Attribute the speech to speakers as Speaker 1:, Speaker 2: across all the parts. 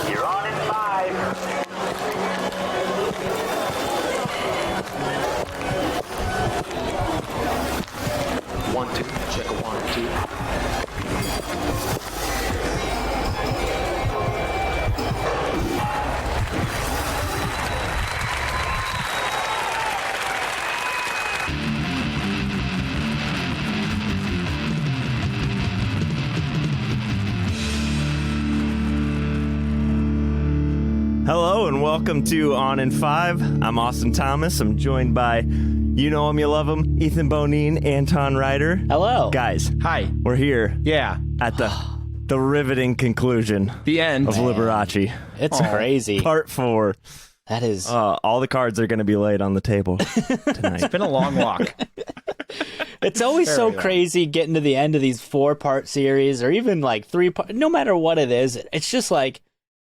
Speaker 1: You're on in 5. 1, 2. Check a 1, 2.
Speaker 2: Hello and welcome to On in 5. I'm Austin Thomas. I'm joined by, you know him, you love him, Ethan Bonine, Anton Ryder.
Speaker 3: Hello.
Speaker 2: Guys,
Speaker 4: Hi.
Speaker 2: we're here
Speaker 4: Yeah.
Speaker 2: at the riveting conclusion
Speaker 4: The end.
Speaker 2: of Liberace.
Speaker 3: It's crazy.
Speaker 2: Part 4.
Speaker 3: That is...
Speaker 2: All the cards are going to be laid on the table tonight.
Speaker 4: It's been a long walk.
Speaker 3: It's always so
Speaker 4: long.
Speaker 3: crazy getting to the end of these 4-part series or even like 3-part. No matter what it is, it's just like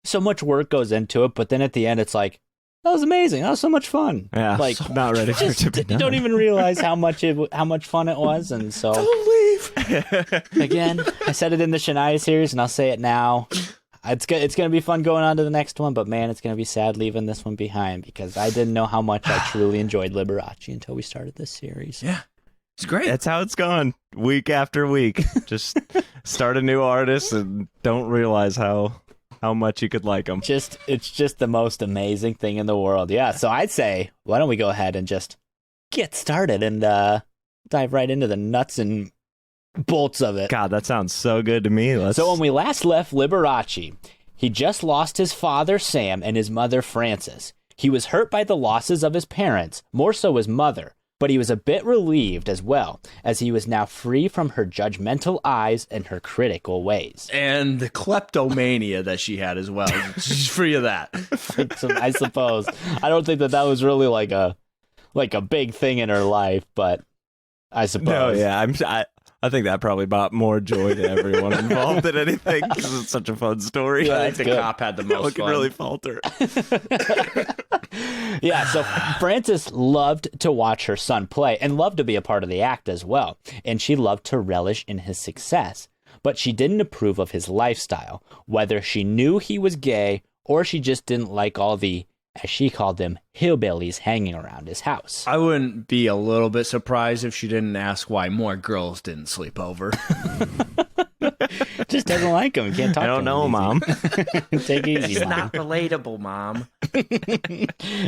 Speaker 3: so much work goes into it. But then at the end, it's like, that was amazing. That was so much fun.
Speaker 2: Yeah,
Speaker 3: like
Speaker 2: so not ready for it to be
Speaker 3: you
Speaker 2: done.
Speaker 3: don't even realize how much fun it was. And so
Speaker 2: Don't leave.
Speaker 3: again, I said it in the Shania series, and I'll say it now. It's gonna be fun going on to the next one, but man, it's gonna be sad leaving this one behind because I didn't know how much I truly enjoyed Liberace until we started this series.
Speaker 4: Yeah. It's great.
Speaker 2: That's how it's gone week after week. Just start a new artist and don't realize how much you could like them.
Speaker 3: It's just the most amazing thing in the world. Yeah, so I'd say, why don't we go ahead and just get started and dive right into the nuts and bolts of it.
Speaker 2: God, that sounds so good to me.
Speaker 3: So when we last left Liberace, he just lost his father, Sam, and his mother, Frances. He was hurt by the losses of his parents, more so his mother, but he was a bit relieved as well, as he was now free from her judgmental eyes and her critical ways.
Speaker 4: And the kleptomania that she had as well. She's free of that.
Speaker 3: I suppose. I don't think that was really like a big thing in her life, but I suppose.
Speaker 2: No, yeah, I think that probably brought more joy to everyone involved than anything because it's such a fun story.
Speaker 3: Yeah,
Speaker 4: I think the cop had the
Speaker 2: No one
Speaker 4: most
Speaker 2: can
Speaker 4: fun.
Speaker 2: really falter.
Speaker 3: Yeah, so Frances loved to watch her son play and loved to be a part of the act as well. And she loved to relish in his success. But she didn't approve of his lifestyle, whether she knew he was gay or she just didn't like all the, as she called them, hillbillies hanging around his house.
Speaker 4: I wouldn't be a little bit surprised if she didn't ask why more girls didn't sleep over.
Speaker 3: Just doesn't like him. Can't talk
Speaker 2: I
Speaker 3: to
Speaker 2: don't
Speaker 3: him
Speaker 2: know,
Speaker 3: easy.
Speaker 2: Mom.
Speaker 3: Take it easy, Mom.
Speaker 4: relatable, Mom.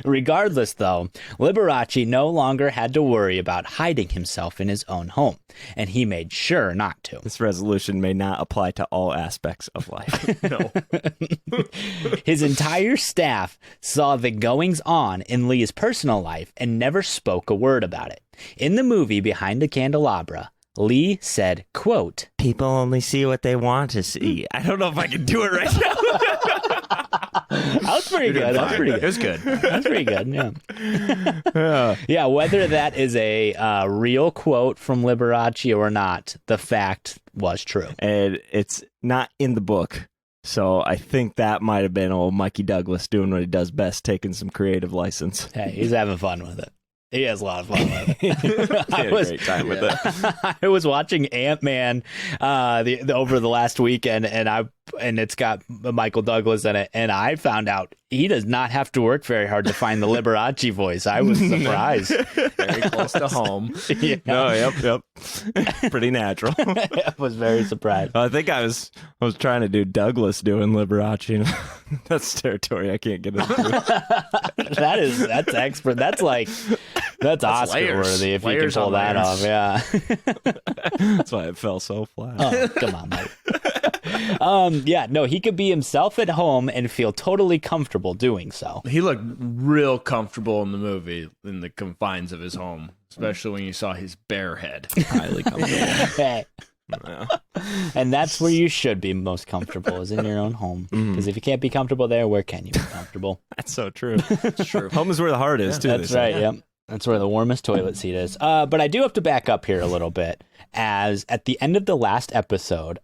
Speaker 3: Regardless, though, Liberace no longer had to worry about hiding himself in his own home, and he made sure not to.
Speaker 2: This resolution may not apply to all aspects of life.
Speaker 4: No.
Speaker 3: His entire staff saw the goings-on in Lee's personal life and never spoke a word about it. In the movie Behind the Candelabra, Lee said, quote,
Speaker 2: People only see what they want to see. I don't know if I can do it right now.
Speaker 3: that was pretty good. That was pretty
Speaker 4: It
Speaker 3: good.
Speaker 4: was good.
Speaker 3: That's pretty good, yeah. Yeah, whether that is a real quote from Liberace or not, the fact was true.
Speaker 2: And it's not in the book. So I think that might have been old Mikey Douglas doing what he does best, taking some creative license.
Speaker 3: Hey, he's having fun with it. He has a lot of fun with it.
Speaker 2: He had a great time with it.
Speaker 3: I was watching Ant-Man over the last weekend, and it's got Michael Douglas in it, and I found out he does not have to work very hard to find the Liberace voice. I was surprised.
Speaker 4: Very close to home.
Speaker 3: Yeah.
Speaker 2: No, yep. Pretty natural.
Speaker 3: I was very surprised.
Speaker 2: I think I was trying to do Douglas doing Liberace. That's territory I can't get into.
Speaker 3: That's expert. That's Oscar
Speaker 4: layers.
Speaker 3: worthy if
Speaker 4: Layers
Speaker 3: you can pull
Speaker 4: on
Speaker 3: that off.
Speaker 4: layers.
Speaker 3: Yeah.
Speaker 2: That's why it fell so flat.
Speaker 3: Oh, come on, Mike. Yeah, no, he could be himself at home and feel totally comfortable doing so.
Speaker 4: He looked real comfortable in the movie in the confines of his home, especially when you saw his bare head.
Speaker 2: Highly comfortable. Yeah.
Speaker 3: And that's where you should be most comfortable, is in your own home. Because if you can't be comfortable there, where can you be comfortable?
Speaker 2: That's so true. It's true. Home is where the heart is, too.
Speaker 3: That's right, yep. That's where the warmest toilet seat is. But I do have to back up here a little bit. as at the end of the last episode,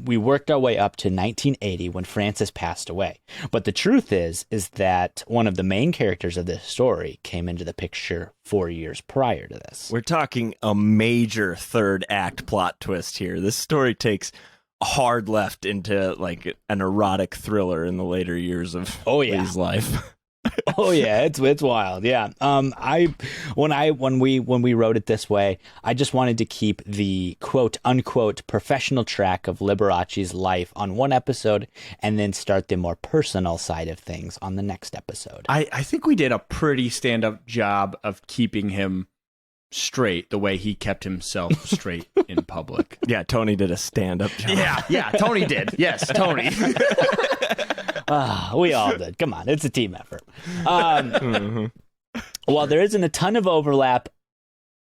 Speaker 3: we worked our way up to 1980 when Frances passed away. But the truth is that one of the main characters of this story came into the picture 4 years prior to this.
Speaker 2: We're talking a major third act plot twist here. This story takes a hard left into like an erotic thriller in the later years of Lee's life.
Speaker 3: Oh yeah, it's wild. Yeah. When we wrote it this way, I just wanted to keep the quote unquote professional track of Liberace's life on one episode and then start the more personal side of things on the next episode.
Speaker 4: I think we did a pretty stand-up job of keeping him straight the way he kept himself straight in public.
Speaker 2: Yeah, Tony did a stand-up job.
Speaker 4: Yeah, Tony did. Yes, Tony.
Speaker 3: We all did. Come on, it's a team effort. While there isn't a ton of overlap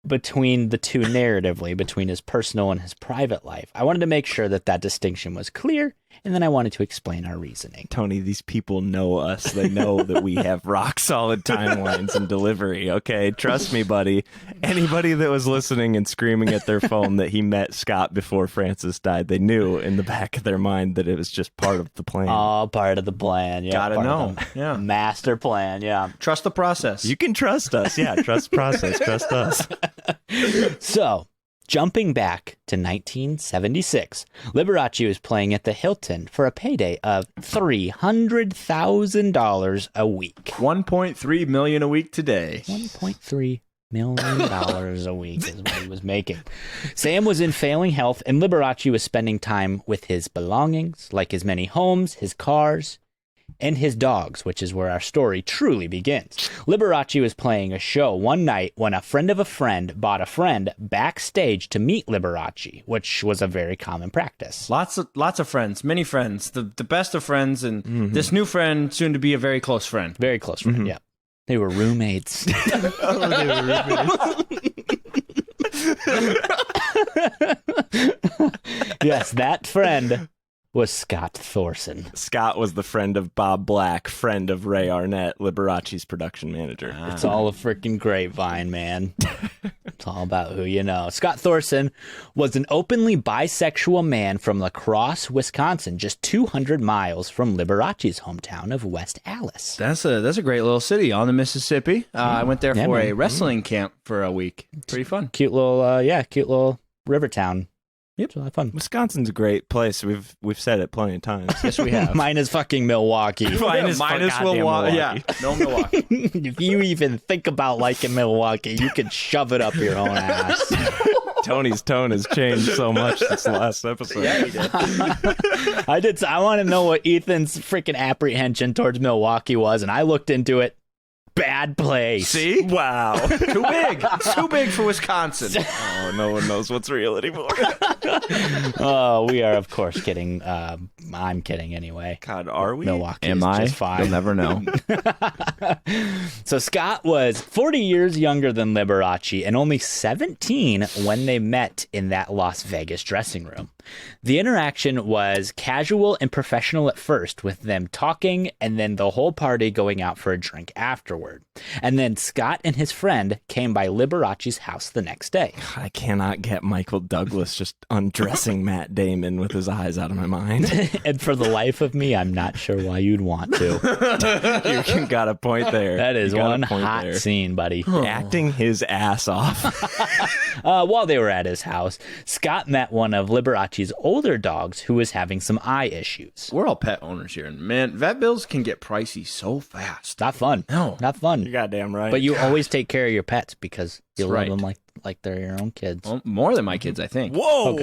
Speaker 3: between the two narratively, between his personal and his private life, I wanted to make sure that distinction was clear, and then I wanted to explain our reasoning.
Speaker 2: Tony, these people know us. They know that we have rock-solid timelines and delivery, okay? Trust me, buddy. Anybody that was listening and screaming at their phone that he met Scott before Frances died, they knew in the back of their mind that it was just part of the plan.
Speaker 3: Oh, part of the plan. Yeah,
Speaker 4: gotta know. Yeah.
Speaker 3: Master plan, yeah.
Speaker 4: Trust the process.
Speaker 2: You can trust us. Yeah, trust the process. Trust us.
Speaker 3: So, jumping back to 1976, Liberace was playing at the Hilton for a payday of $300,000 a week.
Speaker 4: $1.3 million a week today.
Speaker 3: $1.3 million a week is what he was making. Sam was in failing health, and Liberace was spending time with his belongings, like his many homes, his cars, and his dogs, which is where our story truly begins. Liberace was playing a show one night when a friend of a friend bought a friend backstage to meet Liberace, which was a very common practice.
Speaker 4: Lots of friends, many friends, the best of friends, and this new friend soon to be a very close friend.
Speaker 3: Very close friend, yeah. They were roommates. Yes, that friend was Scott Thorson.
Speaker 2: Scott was the friend of Bob Black, friend of Ray Arnett, Liberace's production manager.
Speaker 3: It's all a freaking grapevine, man. It's all about who you know. Scott Thorson was an openly bisexual man from La Crosse, Wisconsin, just 200 miles from Liberace's hometown of West Allis.
Speaker 4: That's a great little city on the Mississippi. I went there for a wrestling camp for a week. Pretty fun.
Speaker 3: Cute little river town. Yep, it's a lot of fun.
Speaker 2: Wisconsin's a great place. We've said it plenty of times.
Speaker 4: Yes, we have.
Speaker 3: Minus fucking Milwaukee.
Speaker 2: Minus Milwaukee.
Speaker 4: Yeah, no Milwaukee.
Speaker 3: If you even think about liking Milwaukee, you can shove it up your own ass.
Speaker 2: Tony's tone has changed so much since the last episode.
Speaker 4: Yeah, he did.
Speaker 3: I want to know what Ethan's freaking apprehension towards Milwaukee was, and I looked into it. Bad place.
Speaker 4: See?
Speaker 2: Wow.
Speaker 4: Too big. It's too big for Wisconsin.
Speaker 2: Oh, no one knows what's real anymore.
Speaker 3: Oh, we are, of course, kidding. I'm kidding anyway.
Speaker 2: God, are we?
Speaker 3: Milwaukee
Speaker 4: Am
Speaker 3: is
Speaker 4: I?
Speaker 3: just fine.
Speaker 4: You'll never know.
Speaker 3: So Scott was 40 years younger than Liberace and only 17 when they met in that Las Vegas dressing room. The interaction was casual and professional at first, with them talking and then the whole party going out for a drink afterward. And then Scott and his friend came by Liberace's house the next day.
Speaker 2: I cannot get Michael Douglas just undressing Matt Damon with his eyes out of my mind.
Speaker 3: And for the life of me, I'm not sure why you'd want to.
Speaker 2: You got a point there.
Speaker 3: That is
Speaker 2: You got a
Speaker 3: one
Speaker 2: point
Speaker 3: hot
Speaker 2: there.
Speaker 3: scene, buddy.
Speaker 2: Acting his ass off.
Speaker 3: While they were at his house, Scott met one of Liberace's older dogs who was having some eye issues.
Speaker 4: We're all pet owners here, and man, vet bills can get pricey so fast.
Speaker 3: Not fun.
Speaker 4: No.
Speaker 3: Not fun.
Speaker 2: You're goddamn right.
Speaker 3: But you always take care of your pets because you
Speaker 4: That's
Speaker 3: love
Speaker 4: right.
Speaker 3: them like they're your own kids.
Speaker 4: Well, more than my kids, I think.
Speaker 2: Whoa!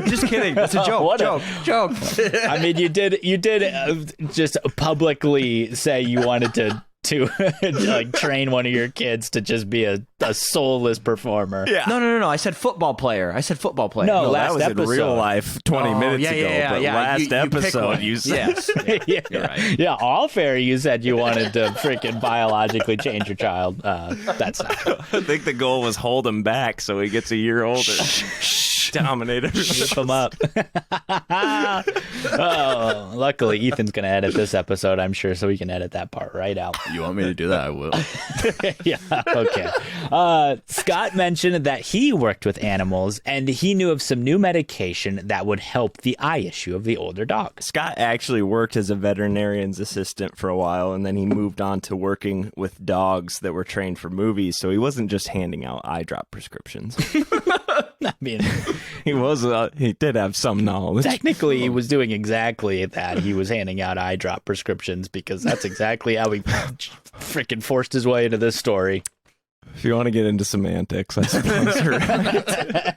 Speaker 4: Just kidding. That's a joke.
Speaker 3: What
Speaker 4: joke.
Speaker 3: I mean, you did just publicly say you wanted to like train one of your kids to just be a soulless performer.
Speaker 2: Yeah.
Speaker 4: No. I said football player.
Speaker 3: No,
Speaker 2: That
Speaker 3: last
Speaker 2: was
Speaker 3: episode.
Speaker 2: in real life 20 minutes
Speaker 4: yeah,
Speaker 2: ago.
Speaker 4: yeah,
Speaker 2: but
Speaker 4: yeah.
Speaker 2: last
Speaker 4: You pick
Speaker 2: episode,
Speaker 4: one.
Speaker 2: you said.
Speaker 4: Yes.
Speaker 3: Yeah.
Speaker 4: You're right.
Speaker 3: Yeah, all fair. You said you wanted to freaking biologically change your child. That's not true.
Speaker 2: I think the goal was hold him back so he gets a year older. Dominator.
Speaker 3: Whip them up. Oh, luckily Ethan's going to edit this episode, I'm sure, so we can edit that part right out.
Speaker 4: You want me to do that? I will.
Speaker 3: Yeah, okay. Scott mentioned that he worked with animals and he knew of some new medication that would help the eye issue of the older dog.
Speaker 2: Scott actually worked as a veterinarian's assistant for a while, and then he moved on to working with dogs that were trained for movies, so he wasn't just handing out eye drop prescriptions.
Speaker 3: I mean,
Speaker 2: He did have some knowledge.
Speaker 3: technically, he was doing exactly that. He was handing out eye drop prescriptions because that's exactly how he freaking forced his way into this story.
Speaker 2: If you want to get into semantics, I suppose you're right.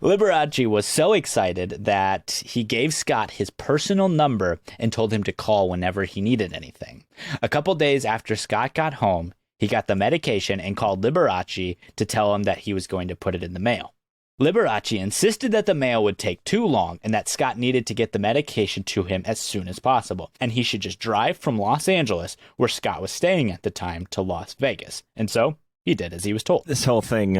Speaker 3: Liberace was so excited that he gave Scott his personal number and told him to call whenever he needed anything. A couple days after Scott got home, he got the medication and called Liberace to tell him that he was going to put it in the mail. Liberace insisted that the mail would take too long and that Scott needed to get the medication to him as soon as possible, and he should just drive from Los Angeles, where Scott was staying at the time, to Las Vegas. And so he did as he was told.
Speaker 2: This whole thing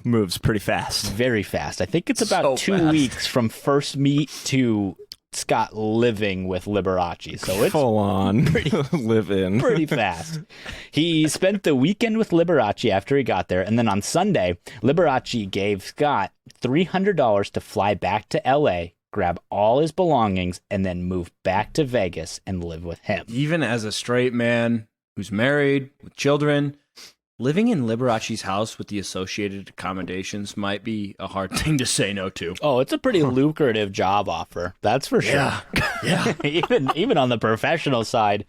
Speaker 2: moves pretty fast.
Speaker 3: Very fast. I think it's about
Speaker 4: So
Speaker 3: 2
Speaker 4: fast.
Speaker 3: weeks from first meet to Scott living with Liberace. So it's
Speaker 2: Full on live in.
Speaker 3: pretty fast. He spent the weekend with Liberace after he got there, and then on Sunday, Liberace gave Scott $300 to fly back to LA, grab all his belongings, and then move back to Vegas and live with him.
Speaker 4: Even as a straight man who's married with children, living in Liberace's house with the associated accommodations might be a hard thing to say no to.
Speaker 3: Oh, it's a pretty lucrative job offer. That's for sure.
Speaker 4: Yeah.
Speaker 3: even on the professional side,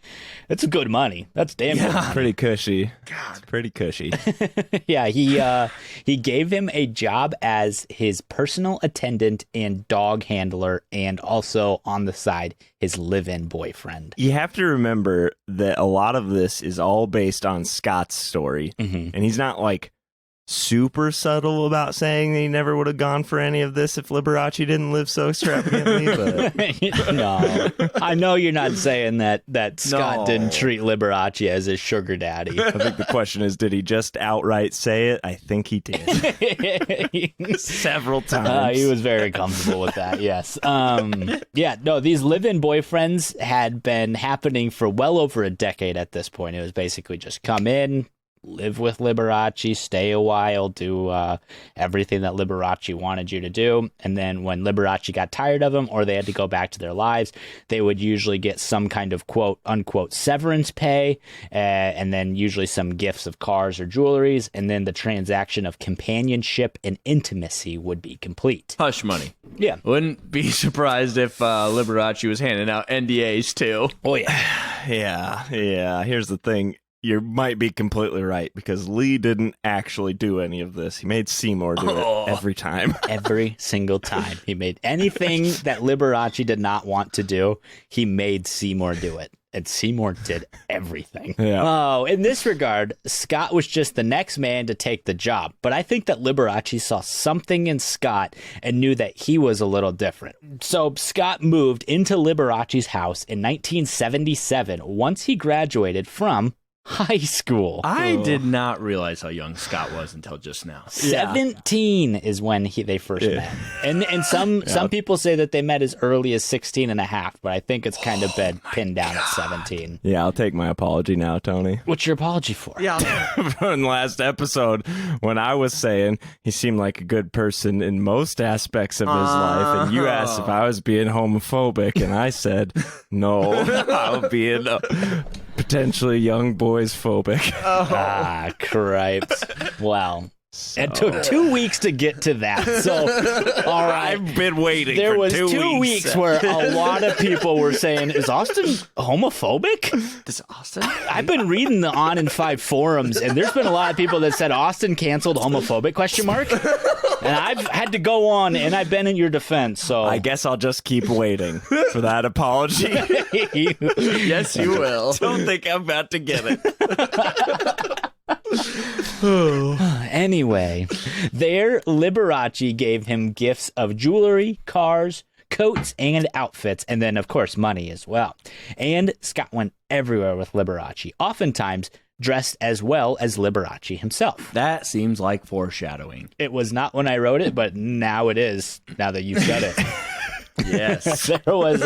Speaker 3: it's good money. That's damn good.
Speaker 2: Pretty cushy. It's pretty cushy.
Speaker 3: Yeah, he gave him a job as his personal attendant and dog handler, and also on the side his live-in boyfriend.
Speaker 2: You have to remember that a lot of this is all based on Scott's story.
Speaker 3: Mm-hmm.
Speaker 2: And he's not like super subtle about saying that he never would have gone for any of this if Liberace didn't live so extravagantly. But
Speaker 3: No, I know you're not saying that Scott
Speaker 4: No.
Speaker 3: didn't treat Liberace as his sugar daddy.
Speaker 2: I think the question is, did he just outright say it? I think he did. Several times.
Speaker 3: He was very comfortable with that, yes. Yeah, no, these live-in boyfriends had been happening for well over a decade at this point. It was basically just come in, live with Liberace, stay a while, do everything that Liberace wanted you to do. And then when Liberace got tired of him or they had to go back to their lives, they would usually get some kind of quote unquote severance pay, and then usually some gifts of cars or jewelries. And then the transaction of companionship and intimacy would be complete.
Speaker 4: Hush money.
Speaker 3: Yeah.
Speaker 4: Wouldn't be surprised if Liberace was handing out NDAs too.
Speaker 3: Oh, yeah.
Speaker 2: Yeah. Here's the thing. You might be completely right, because Lee didn't actually do any of this. He made Seymour do it every time.
Speaker 3: Every single time. He made anything that Liberace did not want to do, he made Seymour do it. And Seymour did everything.
Speaker 2: Yeah.
Speaker 3: Oh, in this regard, Scott was just the next man to take the job. But I think that Liberace saw something in Scott and knew that he was a little different. So Scott moved into Liberace's house in 1977 once he graduated from high school.
Speaker 4: I did not realize how young Scott was until just now.
Speaker 3: 17 is when they first met. And some people say that they met as early as 16 and a half, but I think it's kind of been pinned down at 17.
Speaker 2: Yeah, I'll take my apology now, Tony.
Speaker 3: What's your apology for?
Speaker 4: Yeah.
Speaker 2: From last episode, when I was saying he seemed like a good person in most aspects of his life, and you asked if I was being homophobic, and I said, no, I was being potentially young boys phobic.
Speaker 3: Ah, cripes. Well, it took 2 weeks to get to that. So, all right.
Speaker 2: I've been waiting
Speaker 3: There
Speaker 2: for
Speaker 3: was
Speaker 2: 2
Speaker 3: weeks where a lot of people were saying, is Austin homophobic?
Speaker 4: This Austin?
Speaker 3: I've been reading the On in 5 forums, and there's been a lot of people that said Austin canceled homophobic, ? And I've had to go on, and I've been in your defense, so...
Speaker 2: I guess I'll just keep waiting for that apology.
Speaker 4: Yes, you will.
Speaker 2: Don't think I'm about to get it.
Speaker 3: Anyway, there Liberace gave him gifts of jewelry, cars, coats, and outfits, and then, of course, money as well. And Scott went everywhere with Liberace, oftentimes dressed as well as Liberace himself.
Speaker 4: That seems like foreshadowing.
Speaker 3: It was not when I wrote it, but now it is, now that you've said it.
Speaker 4: Yes.
Speaker 3: There was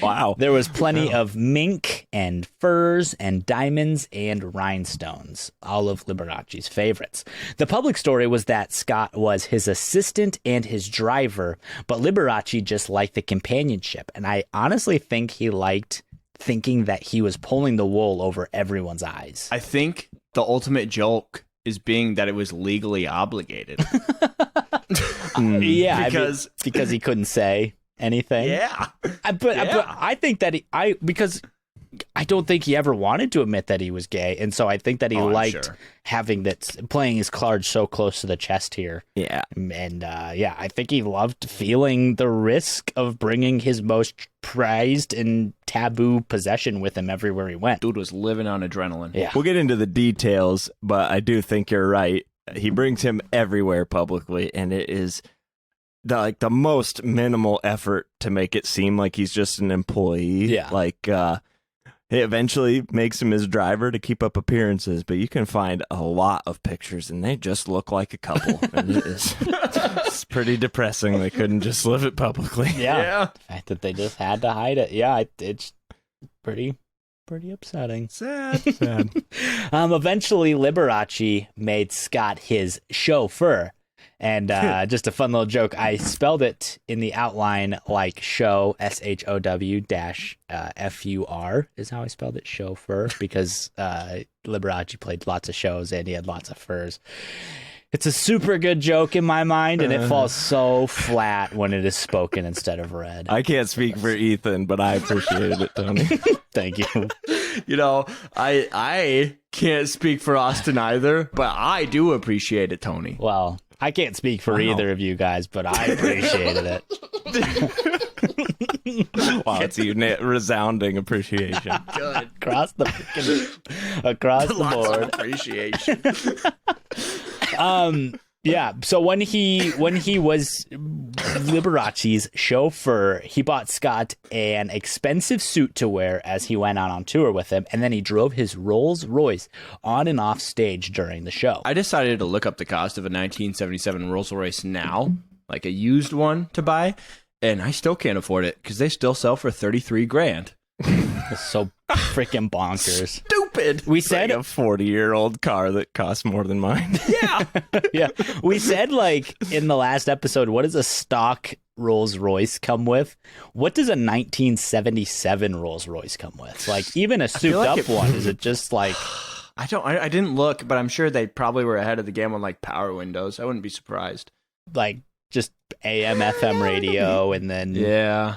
Speaker 2: Wow.
Speaker 3: there was plenty of mink and furs and diamonds and rhinestones, all of Liberace's favorites. The public story was that Scott was his assistant and his driver, but Liberace just liked the companionship, and I honestly think he liked thinking that he was pulling the wool over everyone's eyes.
Speaker 4: I think the ultimate joke is being that it was legally obligated.
Speaker 3: Yeah,
Speaker 4: because
Speaker 3: he couldn't say anything.
Speaker 4: yeah.
Speaker 3: But I think that because I don't think he ever wanted to admit that he was gay, and so I think that he
Speaker 4: I'm
Speaker 3: liked
Speaker 4: sure.
Speaker 3: having playing his cards so close to the chest here.
Speaker 2: Yeah.
Speaker 3: And I think he loved feeling the risk of bringing his most prized and taboo possession with him everywhere he went.
Speaker 4: Dude was living on adrenaline.
Speaker 3: Yeah.
Speaker 2: We'll get into the details, but I do think you're right. He brings him everywhere publicly, and it is the most minimal effort to make it seem like he's just an employee.
Speaker 3: Yeah.
Speaker 2: He eventually makes him his driver to keep up appearances, but you can find a lot of pictures, and they just look like a couple. And it's pretty depressing. They couldn't just live it publicly.
Speaker 3: Yeah. The fact that they just had to hide it. Yeah, it's pretty upsetting.
Speaker 2: Sad.
Speaker 3: Eventually, Liberace made Scott his chauffeur. And just a fun little joke, I spelled it in the outline like show, SHOW dash FUR is how I spelled it, chauffeur, because Liberace played lots of shows and he had lots of furs. It's a super good joke in my mind, and it falls so flat when it is spoken instead of read.
Speaker 2: I can't speak for Ethan, but I appreciated it, Tony.
Speaker 3: Thank you.
Speaker 4: You know, I can't speak for Austin either, but I do appreciate it, Tony.
Speaker 3: Well, I can't speak for either of you guys, but I appreciated it.
Speaker 2: Wow, it's a resounding appreciation.
Speaker 4: Good.
Speaker 3: Across the board.
Speaker 4: Appreciation.
Speaker 3: Yeah, so when he was Liberace's chauffeur, he bought Scott an expensive suit to wear as he went out on tour with him, and then he drove his Rolls Royce on and off stage during the show.
Speaker 4: I decided to look up the cost of a 1977 Rolls Royce now, like a used one to buy, and I still can't afford it because they still sell for $33,000.
Speaker 3: It's so freaking bonkers.
Speaker 4: Stupid.
Speaker 3: We said
Speaker 2: Like a 40-year-old car that costs more than mine.
Speaker 4: Yeah.
Speaker 3: yeah. We said, like, in the last episode, what does a stock Rolls Royce come with? What does a 1977 Rolls Royce come with? Like, even a souped
Speaker 4: like
Speaker 3: up one, is it just like...
Speaker 4: I didn't look, but I'm sure they probably were ahead of the game on like power windows. I wouldn't be surprised.
Speaker 3: like just AM FM radio, and then
Speaker 4: Yeah.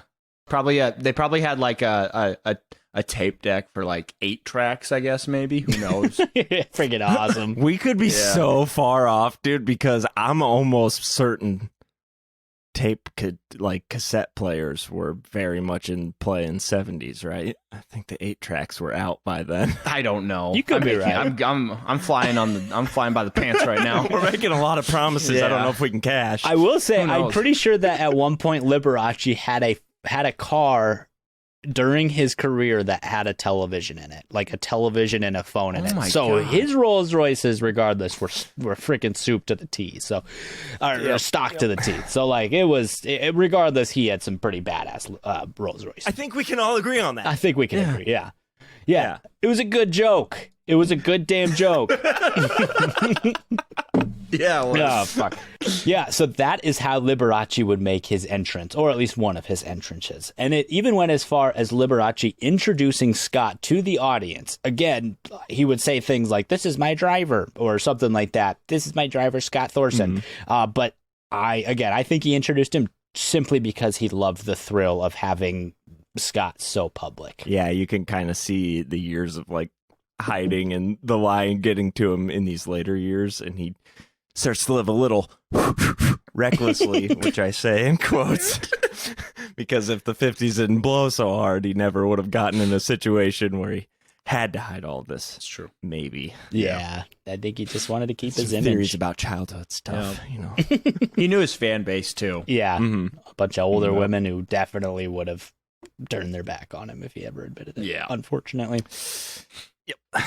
Speaker 4: Probably they probably had like a tape deck for like 8 tracks, I guess, maybe. Who knows?
Speaker 3: freaking awesome.
Speaker 2: We could be so far off, dude, because I'm almost certain cassette players were very much in play in 70s, right? I think the 8 tracks were out by then.
Speaker 4: I don't know.
Speaker 3: You could be right.
Speaker 4: I'm flying I'm flying by the pants right now.
Speaker 2: We're making a lot of promises. I don't know if we can cash.
Speaker 3: I will say,
Speaker 4: Who
Speaker 3: I'm
Speaker 4: knows?
Speaker 3: pretty sure that at one point Liberace had a car during his career that had a television in it, like a television and a phone in
Speaker 4: Oh
Speaker 3: it.
Speaker 4: my
Speaker 3: So
Speaker 4: God.
Speaker 3: his Rolls Royces, regardless, were freaking soup to the T. So, or stock to the T. So like regardless, he had some pretty badass Rolls Royces.
Speaker 2: I think we can all agree on that.
Speaker 3: I think we can agree. Yeah. It was a good joke. It was a good damn joke.
Speaker 4: Yeah.
Speaker 3: Oh, fuck. Yeah, so that is how Liberace would make his entrance, or at least one of his entrances. And it even went as far as Liberace introducing Scott to the audience. Again, he would say things like, "This is my driver," or something like that. "This is my driver, Scott Thorson." But I think he introduced him simply because he loved the thrill of having Scott so public.
Speaker 2: Yeah, you can kind of see the years of like hiding and the lying getting to him in these later years, and he starts to live a little recklessly, which I say in quotes, because if the 50s didn't blow so hard, he never would have gotten in a situation where he had to hide all this.
Speaker 4: It's true.
Speaker 2: Maybe.
Speaker 3: Yeah, I think he just wanted to keep his
Speaker 2: Theories
Speaker 3: image.
Speaker 2: about childhood stuff, you know.
Speaker 4: He knew his fan base too.
Speaker 3: Yeah,
Speaker 2: Mhm.
Speaker 3: a bunch of older women who definitely would have turned their back on him if he ever admitted it.
Speaker 4: Yeah.
Speaker 3: Unfortunately.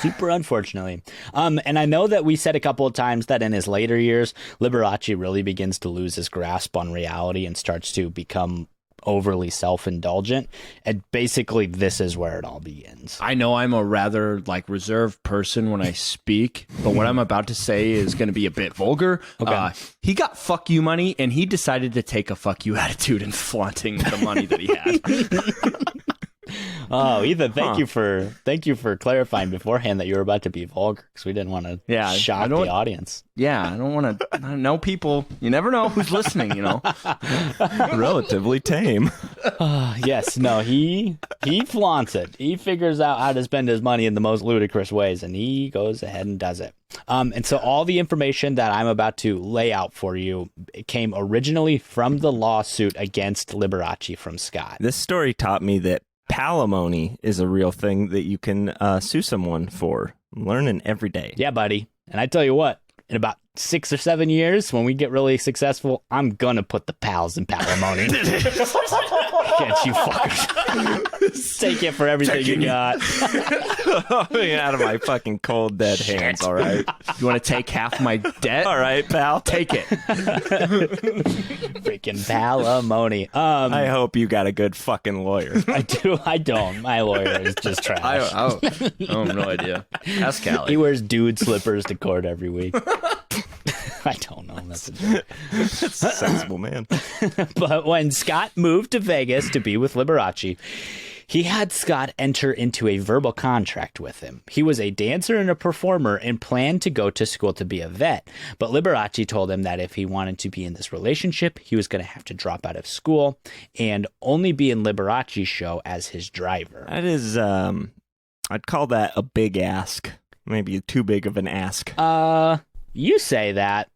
Speaker 3: Super unfortunately. And I know that we said a couple of times that in his later years, Liberace really begins to lose his grasp on reality and starts to become overly self-indulgent. And basically, this is where it all begins.
Speaker 4: I know I'm a rather reserved person when I speak, but what I'm about to say is going to be a bit vulgar.
Speaker 3: Okay.
Speaker 4: He got fuck you money, and he decided to take a fuck you attitude and flaunting the money that he had.
Speaker 3: Oh, Ethan, thank you for clarifying beforehand that you were about to be vulgar, because we didn't want to shock the audience.
Speaker 4: Yeah, I don't want to know people. You never know who's listening,
Speaker 2: Relatively tame.
Speaker 3: Yes, no, he flaunts it. He figures out how to spend his money in the most ludicrous ways, and he goes ahead and does it. And so all the information that I'm about to lay out for you came originally from the lawsuit against Liberace from Scott.
Speaker 2: This story taught me that palimony is a real thing that you can sue someone for. I'm learning every day.
Speaker 3: Yeah, buddy. And I tell you what, in about 6 or 7 years, when we get really successful, I'm gonna put the pals in palimony. Can't you fuckers take it for everything you got?
Speaker 2: Get out of my fucking cold dead hands, all right?
Speaker 4: You want to take half my debt?
Speaker 2: All right, pal.
Speaker 4: Take it.
Speaker 3: Freaking palimony.
Speaker 2: I hope you got a good fucking lawyer.
Speaker 3: I do. I don't. My lawyer is just trash.
Speaker 4: I have no idea. Ask Callie.
Speaker 3: He wears dude slippers to court every week. I don't know. That's a joke.
Speaker 2: That's a sensible man.
Speaker 3: But when Scott moved to Vegas to be with Liberace, he had Scott enter into a verbal contract with him. He was a dancer and a performer and planned to go to school to be a vet. But Liberace told him that if he wanted to be in this relationship, he was going to have to drop out of school and only be in Liberace's show as his driver.
Speaker 2: That is, I'd call that a big ask. Maybe too big of an ask.
Speaker 3: You say that,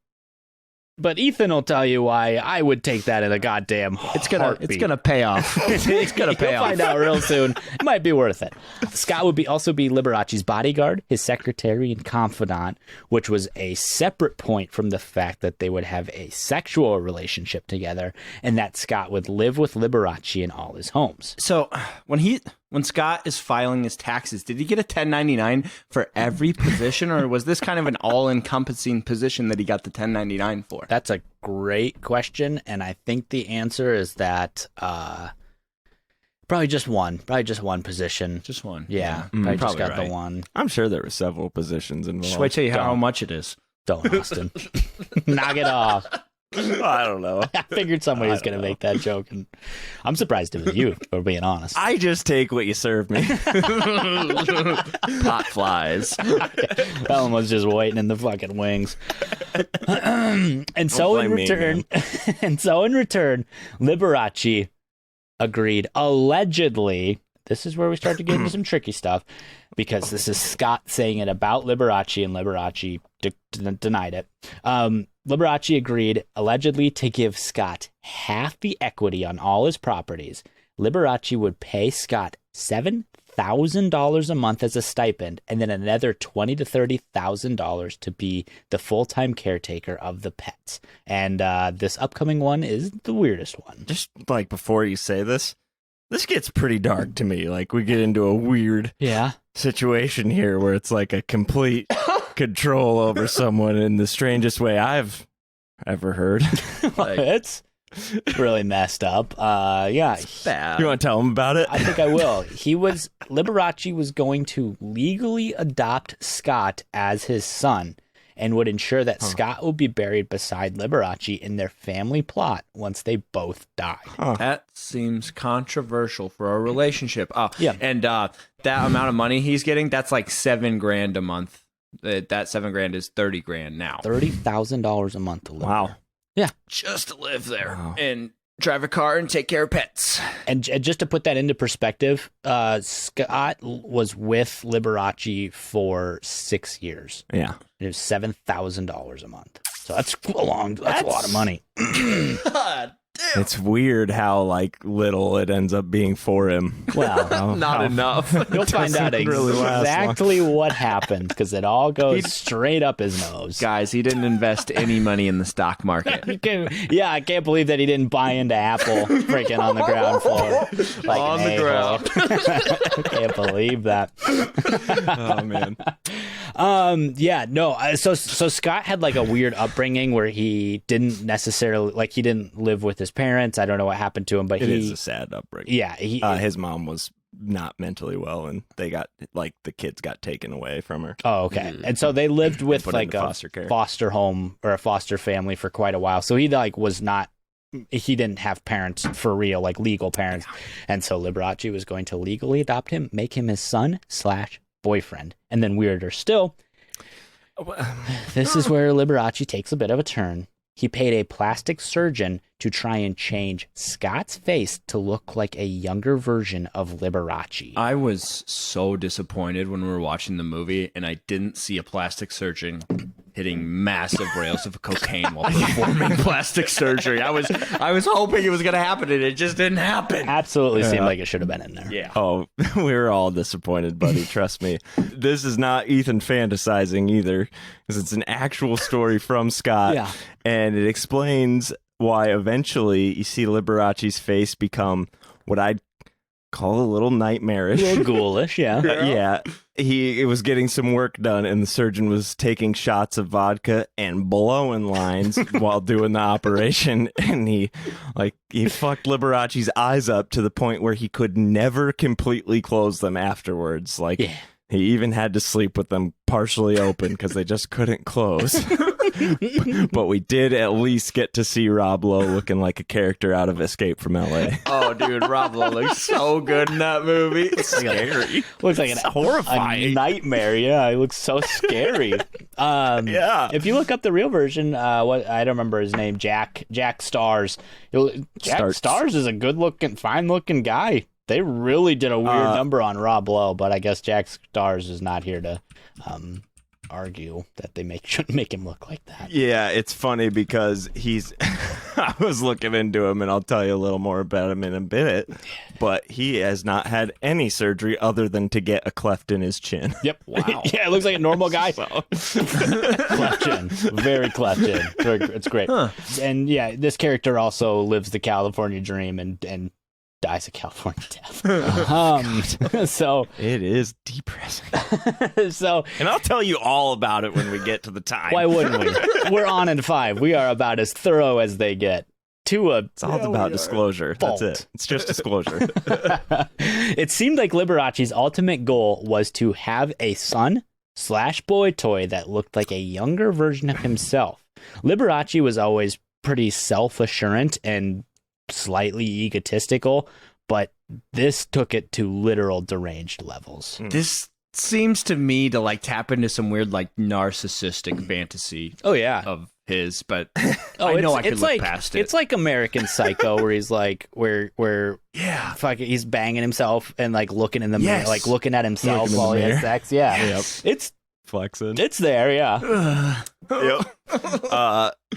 Speaker 3: but Ethan will tell you why I would take that in a goddamn heartbeat.
Speaker 4: It's gonna pay off. It's gonna pay
Speaker 3: You'll
Speaker 4: off.
Speaker 3: find out real soon. It might be worth it. Scott would also be Liberace's bodyguard, his secretary, and confidant, which was a separate point from the fact that they would have a sexual relationship together, and that Scott would live with Liberace in all his homes.
Speaker 4: So when Scott is filing his taxes, did he get a 1099 for every position, or was this kind of an all-encompassing position that he got the 1099 for?
Speaker 3: That's a great question, and I think the answer is that probably just one position.
Speaker 4: Just one.
Speaker 3: Yeah, probably just got
Speaker 4: right.
Speaker 3: the one.
Speaker 2: I'm sure there were several positions involved.
Speaker 4: Should I tell you how much it is?
Speaker 3: Don't, Austin. Knock it off.
Speaker 2: I don't know.
Speaker 3: I figured somebody was going to make that joke, and I'm surprised it was you, for being honest.
Speaker 2: I just take what you serve me.
Speaker 4: Pot flies.
Speaker 3: Ellen was just waiting in the fucking wings. And so in return, Liberace agreed, allegedly. This is where we start to get into some tricky stuff, because this is Scott saying it about Liberace, and Liberace denied it. Liberace agreed, allegedly, to give Scott half the equity on all his properties. Liberace would pay Scott $7,000 a month as a stipend, and then another $20,000 to $30,000 to be the full-time caretaker of the pets. And this upcoming one is the weirdest one.
Speaker 2: Just before you say this gets pretty dark to me. We get into a weird situation here where it's like a complete control over someone in the strangest way I've ever heard.
Speaker 3: It's really messed up. Yeah.
Speaker 4: Bad.
Speaker 2: You want to tell him about it?
Speaker 3: I think I will. Liberace was going to legally adopt Scott as his son and would ensure that Scott would be buried beside Liberace in their family plot once they both died.
Speaker 4: That seems controversial for a relationship.
Speaker 3: Yeah.
Speaker 4: And that amount of money he's getting, that's like $7,000 a month. That $7,000 is $30,000 now.
Speaker 3: $30,000 a month to live.
Speaker 2: Wow.
Speaker 3: there. Yeah.
Speaker 4: Just to live there and drive a car and take care of pets.
Speaker 3: And just to put that into perspective, Scott was with Liberace for 6 years.
Speaker 2: Yeah.
Speaker 3: It was $7,000 a month. So that's a lot of money.
Speaker 4: God
Speaker 2: It's weird how like little it ends up being for him.
Speaker 3: Well,
Speaker 4: Not enough.
Speaker 3: you'll find out
Speaker 2: Doesn't really last
Speaker 3: exactly what happened because it all goes straight up his nose.
Speaker 4: Guys, he didn't invest any money in the stock market.
Speaker 3: Yeah, I can't believe that he didn't buy into Apple freaking on the ground floor. Like
Speaker 4: On
Speaker 3: an
Speaker 4: the
Speaker 3: a-hole.
Speaker 4: ground.
Speaker 3: I can't believe that.
Speaker 2: Oh man.
Speaker 3: Yeah, no. So Scott had like a weird upbringing where he didn't necessarily like he didn't live with his parents. I don't know what happened to him, but
Speaker 2: It
Speaker 3: he
Speaker 2: is a sad upbringing.
Speaker 3: yeah,
Speaker 2: His mom was not mentally well, and they got like the kids got taken away from her.
Speaker 3: Oh, okay. And so they lived with
Speaker 2: put
Speaker 3: like
Speaker 2: into
Speaker 3: a
Speaker 2: foster care.
Speaker 3: foster home or a foster family for quite a while. So he like was not he didn't have parents for real, like legal parents. And so Liberace was going to legally adopt him, make him his son/boyfriend. And then weirder still, this is where Liberace takes a bit of a turn. He paid a plastic surgeon to try and change Scott's face to look like a younger version of Liberace.
Speaker 4: I was so disappointed when we were watching the movie and I didn't see a plastic surgeon hitting massive rails of cocaine while performing plastic surgery. I was hoping it was going to happen and it just didn't happen.
Speaker 3: Absolutely seemed like it should have been in there.
Speaker 4: Yeah.
Speaker 2: Oh, we were all disappointed, buddy. Trust me. This is not Ethan fantasizing either, because it's an actual story from Scott.
Speaker 3: Yeah.
Speaker 2: And it explains why eventually you see Liberace's face become what I'd call a little nightmarish.
Speaker 3: A little ghoulish, yeah.
Speaker 2: Yeah. He was getting some work done, and the surgeon was taking shots of vodka and blowing lines while doing the operation. And he fucked Liberace's eyes up to the point where he could never completely close them afterwards. Like,
Speaker 3: Yeah.
Speaker 2: he even had to sleep with them partially open because they just couldn't close. But we did at least get to see Rob Lowe looking like a character out of Escape from L.A.
Speaker 4: Oh, dude, Rob Lowe looks so good in that movie. It's scary.
Speaker 3: Looks like
Speaker 2: horrifying.
Speaker 3: a nightmare. Yeah, it looks so scary.
Speaker 2: Yeah.
Speaker 3: If you look up the real version, what I don't remember his name, Jack Stars. Jack Stars is a good-looking, fine-looking guy. They really did a weird number on Rob Lowe, but I guess Jack Stars is not here to argue that they shouldn't make him look like that.
Speaker 2: Yeah, it's funny because I was looking into him, and I'll tell you a little more about him in a bit, but he has not had any surgery other than to get a cleft in his chin.
Speaker 3: Yep. Wow. Yeah, it looks like a normal guy. Cleft chin. Very cleft chin. It's great. Huh. And yeah, this character also lives the California dream and dies a California death. So
Speaker 2: It is depressing.
Speaker 3: so
Speaker 2: And I'll tell you all about it when we get to the time.
Speaker 3: why wouldn't we? We're on in 5. We are about as thorough as they get.
Speaker 2: It's all about disclosure.
Speaker 3: Fault.
Speaker 2: That's it. It's just disclosure.
Speaker 3: It seemed like Liberace's ultimate goal was to have a son/boy toy that looked like a younger version of himself. Liberace was always pretty self-assurant and slightly egotistical, but this took it to literal deranged levels.
Speaker 4: This seems to me to like tap into some weird like narcissistic fantasy
Speaker 3: Oh yeah.
Speaker 4: of his, but
Speaker 3: Oh,
Speaker 4: I know I
Speaker 3: it's
Speaker 4: could look
Speaker 3: like,
Speaker 4: past it.
Speaker 3: It's like American Psycho, where he's like, where
Speaker 4: Yeah.
Speaker 3: fuck it, he's banging himself and like looking in the mirror,
Speaker 4: Yes.
Speaker 3: like looking at himself
Speaker 2: Looking in
Speaker 3: while
Speaker 2: the
Speaker 3: he has
Speaker 2: mirror.
Speaker 3: sex. Yeah,
Speaker 4: Yes.
Speaker 2: Flexing.
Speaker 3: it's there. Yeah,
Speaker 2: Yep.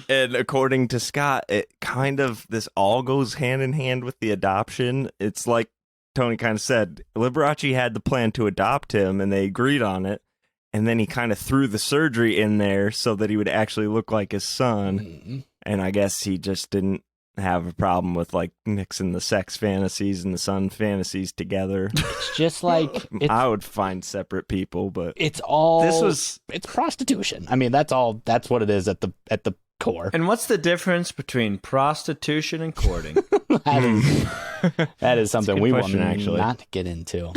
Speaker 2: And according to Scott, this all goes hand in hand with the adoption. It's like Tony kind of said, Liberace had the plan to adopt him, and they agreed on it. And then he kind of threw the surgery in there so that he would actually look like his son. And I guess he just didn't have a problem with like mixing the sex fantasies and the son fantasies together.
Speaker 3: it's just like
Speaker 2: I would find separate people, but
Speaker 3: it's all.
Speaker 4: It's
Speaker 3: prostitution. I mean, that's all. That's what it is at the core.
Speaker 4: And what's the difference between prostitution and courting?
Speaker 3: That is something we will
Speaker 2: question, actually.
Speaker 3: not get into.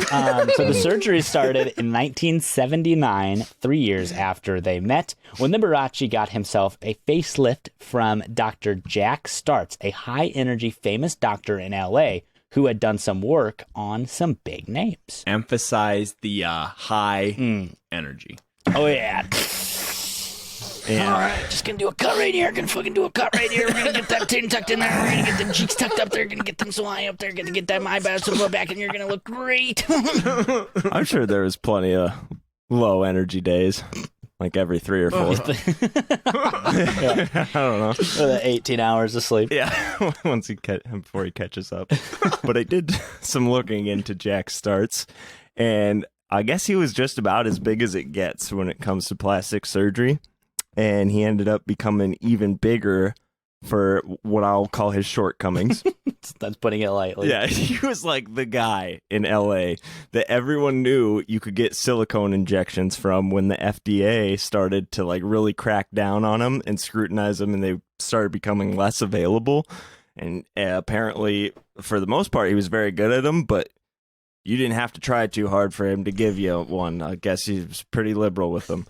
Speaker 3: So the surgery started in 1979, 3 years after they met, when Liberace got himself a facelift from Dr. Jack Startz, a high-energy famous doctor in L.A. who had done some work on some big names.
Speaker 4: Emphasize the high energy.
Speaker 3: Oh, yeah. All right, just gonna do a cut right here. Gonna fucking do a cut right here. We're gonna get that tin tucked in there. We're gonna get them cheeks tucked up there. Gonna get them so high up there. Gonna get them eyebrows to blow back, and you're gonna look great.
Speaker 2: I'm sure there was plenty of low energy days. like every 3 or 4. I don't know.
Speaker 3: The 18 hours of sleep.
Speaker 2: Yeah, before he catches up. But I did some looking into Jack's starts, and I guess he was just about as big as it gets when it comes to plastic surgery, and he ended up becoming even bigger for what I'll call his shortcomings.
Speaker 3: That's putting it lightly.
Speaker 2: Yeah, he was like the guy in LA that everyone knew you could get silicone injections from when the FDA started to like really crack down on them and scrutinize them, and they started becoming less available. And apparently, for the most part, he was very good at them, but you didn't have to try too hard for him to give you one. I guess he was pretty liberal with them.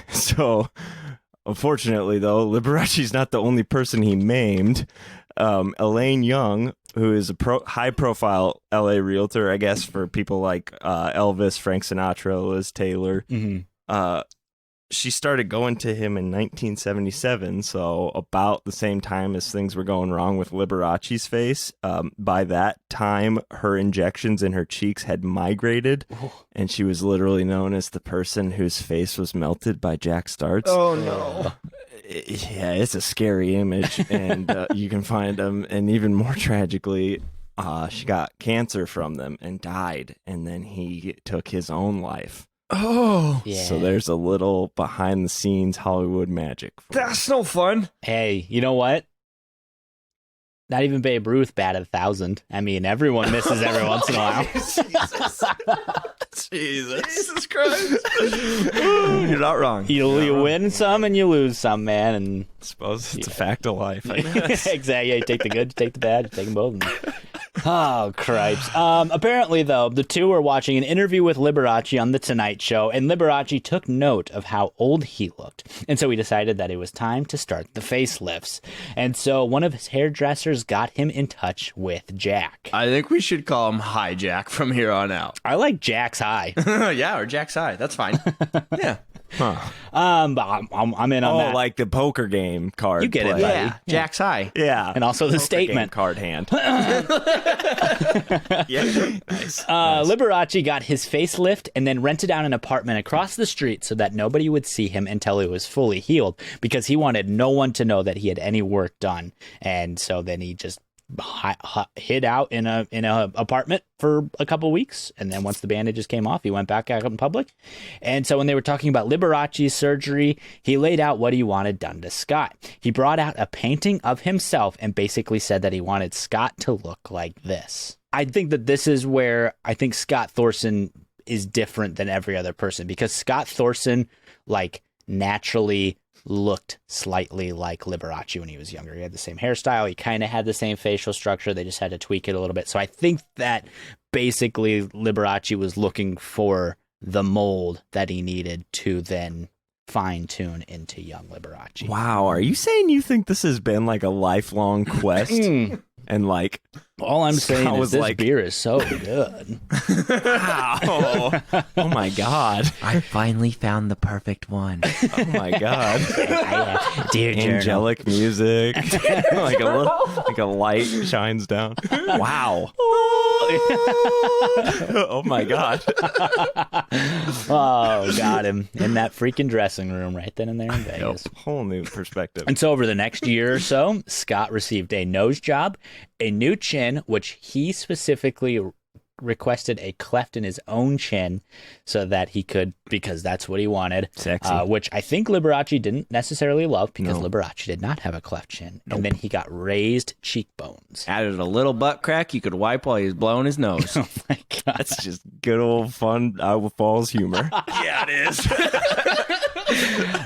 Speaker 2: So, unfortunately, though, Liberace's not the only person he maimed. Elaine Young, who is a high-profile LA realtor, I guess, for people like Elvis, Frank Sinatra, Liz Taylor. She started going to him in 1977, so about the same time as things were going wrong with Liberace's face. By that time, her injections in her cheeks had migrated, and she was literally known as the person whose face was melted by Jack Starts.
Speaker 4: Oh, no.
Speaker 2: Yeah, it's a scary image, and you can find them. And even more tragically, she got cancer from them and died, and then he took his own life.
Speaker 4: Oh,
Speaker 3: Yeah.
Speaker 2: So there's a little behind-the-scenes Hollywood magic.
Speaker 4: that's no fun.
Speaker 3: Hey, you know what? Not even Babe Ruth batted 1,000. I mean, everyone misses every once in a while.
Speaker 4: Jesus Christ. You're not wrong.
Speaker 3: You win some and you lose some, man. And
Speaker 2: I suppose it's a fact of life. I guess.
Speaker 3: exactly. Yeah, you take the good, you take the bad, you take them both. Oh, cripes. Apparently, though, the two were watching an interview with Liberace on The Tonight Show, and Liberace took note of how old he looked. And so he decided that it was time to start the facelifts. And so one of his hairdressers got him in touch with Jack.
Speaker 4: I think we should call him High Jack from here on out.
Speaker 3: I like Jack's High.
Speaker 4: Yeah, or Jack's High. That's fine. Yeah.
Speaker 2: Huh.
Speaker 3: But I'm in on
Speaker 2: Oh,
Speaker 3: that.
Speaker 2: like the poker game card.
Speaker 3: You get it,
Speaker 2: play.
Speaker 3: buddy.
Speaker 4: Yeah, Jack's High.
Speaker 2: Yeah.
Speaker 3: And also the
Speaker 2: Poker
Speaker 3: statement.
Speaker 2: game card hand. Yeah. Nice.
Speaker 3: Liberace got his facelift and then rented out an apartment across the street so that nobody would see him until he was fully healed, because he wanted no one to know that he had any work done. And so then he just hid out in a apartment for a couple weeks, and then once the bandages came off, he went back out in public. And so when they were talking about Liberace's surgery, he laid out what he wanted done to Scott. He brought out a painting of himself and basically said that he wanted Scott to look like this. I think that this is where I think Scott Thorson is different than every other person, because Scott Thorson like naturally looked slightly like Liberace when he was younger. He had the same hairstyle. He kind of had the same facial structure. They just had to tweak it a little bit. So I think that basically Liberace was looking for the mold that he needed to then fine tune into young Liberace.
Speaker 2: Wow. Are you saying you think this has been like a lifelong quest? And like,
Speaker 3: All I'm saying
Speaker 2: Scott
Speaker 3: is
Speaker 2: was
Speaker 3: this
Speaker 2: like-
Speaker 3: beer is so good.
Speaker 2: wow. Oh my God.
Speaker 5: I finally found the perfect one.
Speaker 2: Oh my God.
Speaker 3: Dear Journal.
Speaker 2: Angelic music. Like a light shines down. Wow. Oh my God.
Speaker 3: Oh, got him in that freaking dressing room right then and there in Vegas.
Speaker 2: Whole new perspective.
Speaker 3: And so over the next year or so, Scott received a nose job, a new chin, which he specifically requested a cleft in his own chin so that he could, because that's what he wanted.
Speaker 2: Sexy.
Speaker 3: Which I think Liberace didn't necessarily love, because Liberace did not have a cleft chin. And then he got raised cheekbones.
Speaker 4: Added a little butt crack you could wipe while he was blowing his nose.
Speaker 3: Oh my God.
Speaker 2: That's just good old fun Iowa Falls humor.
Speaker 4: Yeah, it is.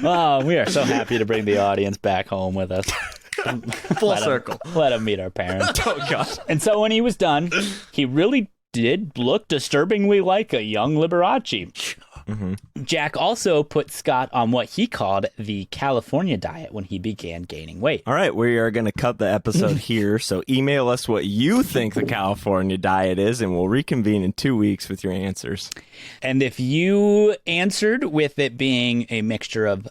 Speaker 3: Oh, we are so happy to bring the audience back home with us.
Speaker 4: Full circle.
Speaker 3: Let him meet our parents.
Speaker 2: Oh God.
Speaker 3: And so when he was done, he really did look disturbingly like a young Liberace. Jack also put Scott on what he called the California diet when he began gaining weight.
Speaker 2: All right, we are going to cut the episode here. So email us what you think the California diet is, and we'll reconvene in 2 weeks with your answers.
Speaker 3: And if you answered with it being a mixture of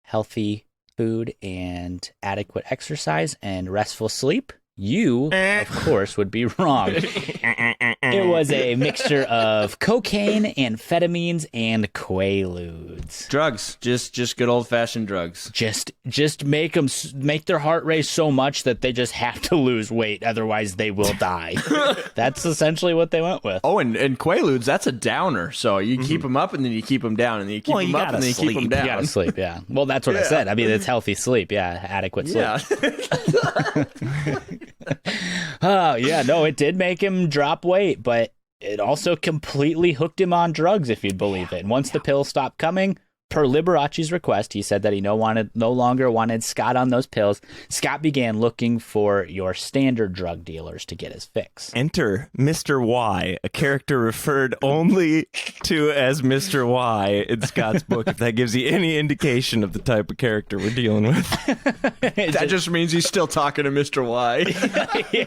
Speaker 3: healthy food and adequate exercise and restful sleep, You, of course, would be wrong. It was a mixture of cocaine, amphetamines, and quaaludes.
Speaker 4: Drugs, just good old fashioned drugs.
Speaker 3: Just make their heart race so much that they just have to lose weight, otherwise they will die. That's essentially what they went with.
Speaker 4: Oh, and quaaludes, that's a downer. So you keep them up and then you keep them down, and then you keep them up and then you keep them down.
Speaker 3: You gotta sleep, yeah. Well, that's what I said. I mean, it's healthy sleep, yeah, adequate sleep.
Speaker 4: Yeah.
Speaker 3: Oh, yeah, no, it did make him drop weight, but it also completely hooked him on drugs, if you'd believe it. And once the pills stopped coming, per Liberace's request, he said that he no longer wanted Scott on those pills. Scott began looking for your standard drug dealers to get his fix.
Speaker 2: Enter Mr. Y, a character referred only to as Mr. Y in Scott's book, if that gives you any indication of the type of character we're dealing with.
Speaker 4: That just means he's still talking to Mr. Y.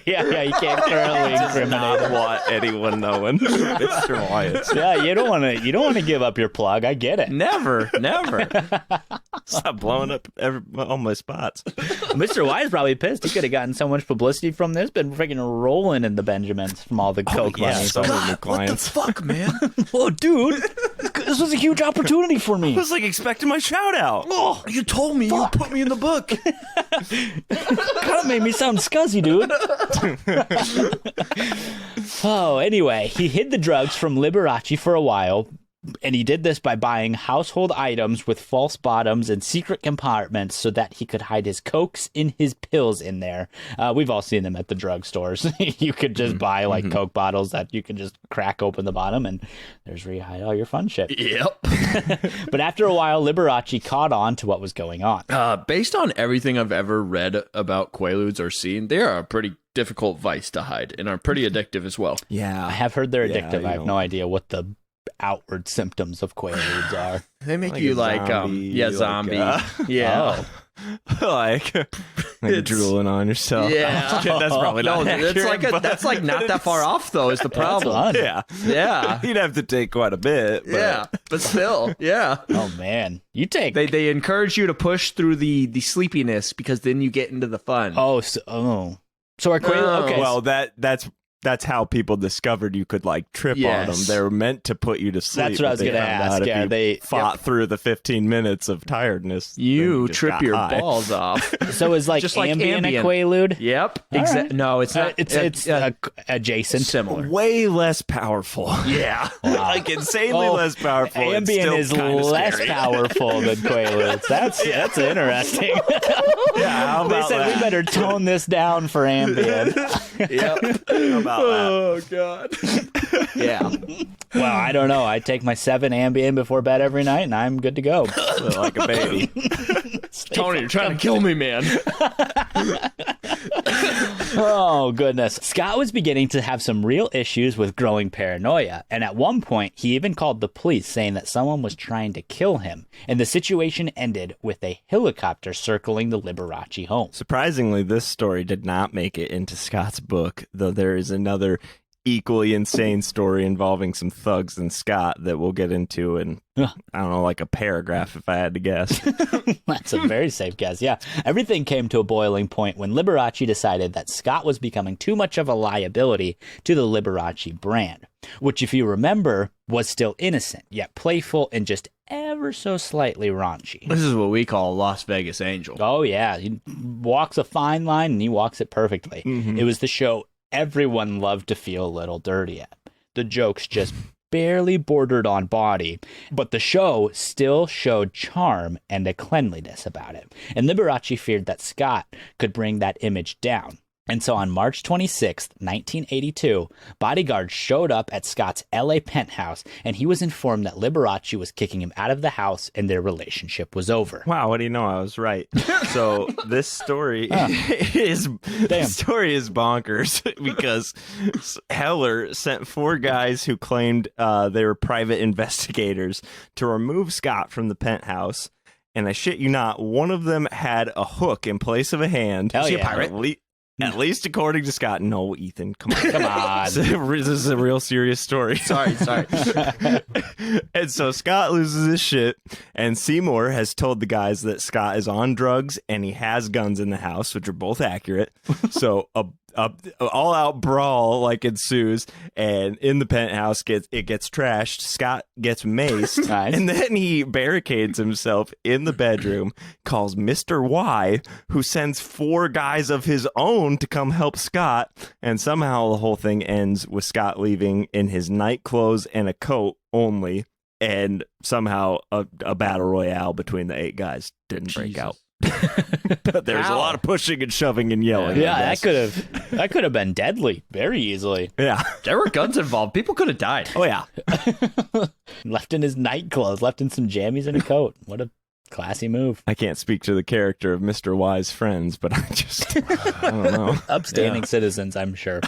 Speaker 3: yeah, you can't currently incriminate
Speaker 2: Not
Speaker 3: him.
Speaker 2: want anyone knowing. Mr. Y.
Speaker 3: Yeah, you don't want to give up your plug. I get it.
Speaker 4: Never.
Speaker 2: Stop blowing up all my spots.
Speaker 3: Mr. Y is probably pissed. He could have gotten so much publicity from this. Been freaking rolling in the Benjamins from all the coke money.
Speaker 2: so many new clients.
Speaker 4: Fuck, man.
Speaker 3: Oh, dude, this was a huge opportunity for me.
Speaker 2: I was like expecting my shout out.
Speaker 4: Oh, you told me. You put me in the book.
Speaker 3: Kind of made me sound scuzzy, dude. Oh, anyway, he hid the drugs from Liberace for a while, and he did this by buying household items with false bottoms and secret compartments so that he could hide his cokes in his pills in there. We've all seen them at the drugstores. You could just buy like Coke bottles that you can just crack open the bottom, and there's where you hide all your fun shit.
Speaker 4: Yep.
Speaker 3: But after a while, Liberace caught on to what was going on.
Speaker 4: Based on everything I've ever read about quaaludes or seen, they are a pretty difficult vice to hide and are pretty addictive as well.
Speaker 2: Yeah.
Speaker 3: I have heard they're addictive.
Speaker 2: you
Speaker 3: I have
Speaker 2: know.
Speaker 3: no idea what the outward symptoms of quaaludes are.
Speaker 4: They make
Speaker 2: Like
Speaker 4: you
Speaker 2: a
Speaker 4: like,
Speaker 2: zombie,
Speaker 4: zombie.
Speaker 2: like,
Speaker 4: yeah.
Speaker 2: like drooling on yourself.
Speaker 4: Yeah.
Speaker 2: That's probably not accurate,
Speaker 4: that's like not that far off though is the problem.
Speaker 3: fun.
Speaker 2: Yeah.
Speaker 4: Yeah.
Speaker 2: You'd have to take quite a bit. But
Speaker 4: Yeah. But still, yeah.
Speaker 3: Oh man, you take.
Speaker 4: They encourage you to push through the sleepiness because then you get into the fun.
Speaker 3: So our quaaludes. Okay.
Speaker 2: Well, that's how people discovered you could like trip
Speaker 4: Yes.
Speaker 2: on them. They were meant to put you to sleep.
Speaker 3: That's what I was
Speaker 2: but they
Speaker 3: gonna
Speaker 2: found
Speaker 3: ask.
Speaker 2: out if
Speaker 3: Yeah,
Speaker 2: you
Speaker 3: they-
Speaker 2: fought through the 15 minutes of tiredness. then
Speaker 4: You
Speaker 2: just
Speaker 4: trip
Speaker 2: got
Speaker 4: your
Speaker 2: high.
Speaker 4: balls off.
Speaker 3: So is like
Speaker 4: just like
Speaker 3: Ambien a
Speaker 4: Ambien.
Speaker 3: quaalude?
Speaker 4: Yep.
Speaker 3: right.
Speaker 4: No, it's not.
Speaker 3: It's adjacent.
Speaker 4: similar.
Speaker 2: Way less powerful.
Speaker 4: Yeah.
Speaker 2: Like insanely less powerful. It's
Speaker 3: Ambien
Speaker 2: still
Speaker 3: is
Speaker 2: kinda
Speaker 3: less
Speaker 2: scary.
Speaker 3: powerful than quaaludes. That's interesting.
Speaker 2: Yeah, how
Speaker 3: They
Speaker 2: about
Speaker 3: said
Speaker 2: that?
Speaker 3: we better tone this down for Ambien.
Speaker 4: Yep.
Speaker 2: How about
Speaker 4: Oh god. Yeah.
Speaker 3: Well, I don't know. I take my 7 Ambien before bed every night, and I'm good to go.
Speaker 2: that? Like a baby.
Speaker 4: Tony, you're trying to kill me, man.
Speaker 3: Oh, goodness. Scott was beginning to have some real issues with growing paranoia, and at one point, he even called the police saying that someone was trying to kill him, and the situation ended with a helicopter circling the Liberace home.
Speaker 2: Surprisingly, this story did not make it into Scott's book, though there is another equally insane story involving some thugs and Scott that we'll get into in, I don't know, like a paragraph if I had to guess.
Speaker 3: That's a very safe guess, yeah. Everything came to a boiling point when Liberace decided that Scott was becoming too much of a liability to the Liberace brand, which, if you remember, was still innocent, yet playful and just ever so slightly raunchy.
Speaker 4: This is what we call a Las Vegas Angel.
Speaker 3: Oh, yeah. He walks a fine line, and he walks it perfectly. It was the show everyone loved to feel a little dirty at. The jokes just barely bordered on body, but the show still showed charm and a cleanliness about it. And Liberace feared that Scott could bring that image down. And so on March 26th, 1982, bodyguards showed up at Scott's LA penthouse, and he was informed that Liberace was kicking him out of the house and their relationship was over.
Speaker 2: Wow, what do you know? I was right. So this story is bonkers because Heller sent 4 guys who claimed they were private investigators to remove Scott from the penthouse. And I shit you not, one of them had a hook in place of a hand.
Speaker 3: Hell
Speaker 2: Was he
Speaker 3: yeah.
Speaker 2: a pirate? At least according to Scott. No, Ethan, come on.
Speaker 3: Come on.
Speaker 2: This is a real serious story.
Speaker 4: Sorry.
Speaker 2: And so Scott loses his shit, and Seymour has told the guys that Scott is on drugs and he has guns in the house, which are both accurate. So a all-out brawl like ensues, and in the penthouse gets trashed. Scott gets maced,
Speaker 3: Nice.
Speaker 2: and then he barricades himself in the bedroom, calls Mr. Y, who sends 4 guys of his own to come help Scott, and somehow the whole thing ends with Scott leaving in his night clothes and a coat only, and somehow a battle royale between the 8 guys didn't break out. But there's a lot of pushing and shoving and yelling.
Speaker 3: Yeah, that could have been deadly very easily.
Speaker 2: Yeah.
Speaker 4: There were guns involved. People could have died.
Speaker 2: Oh, yeah.
Speaker 3: Left in his night clothes, left in some jammies and a coat. What a classy move.
Speaker 2: I can't speak to the character of Mr. Y's friends, but I don't know.
Speaker 3: Upstanding citizens, I'm sure.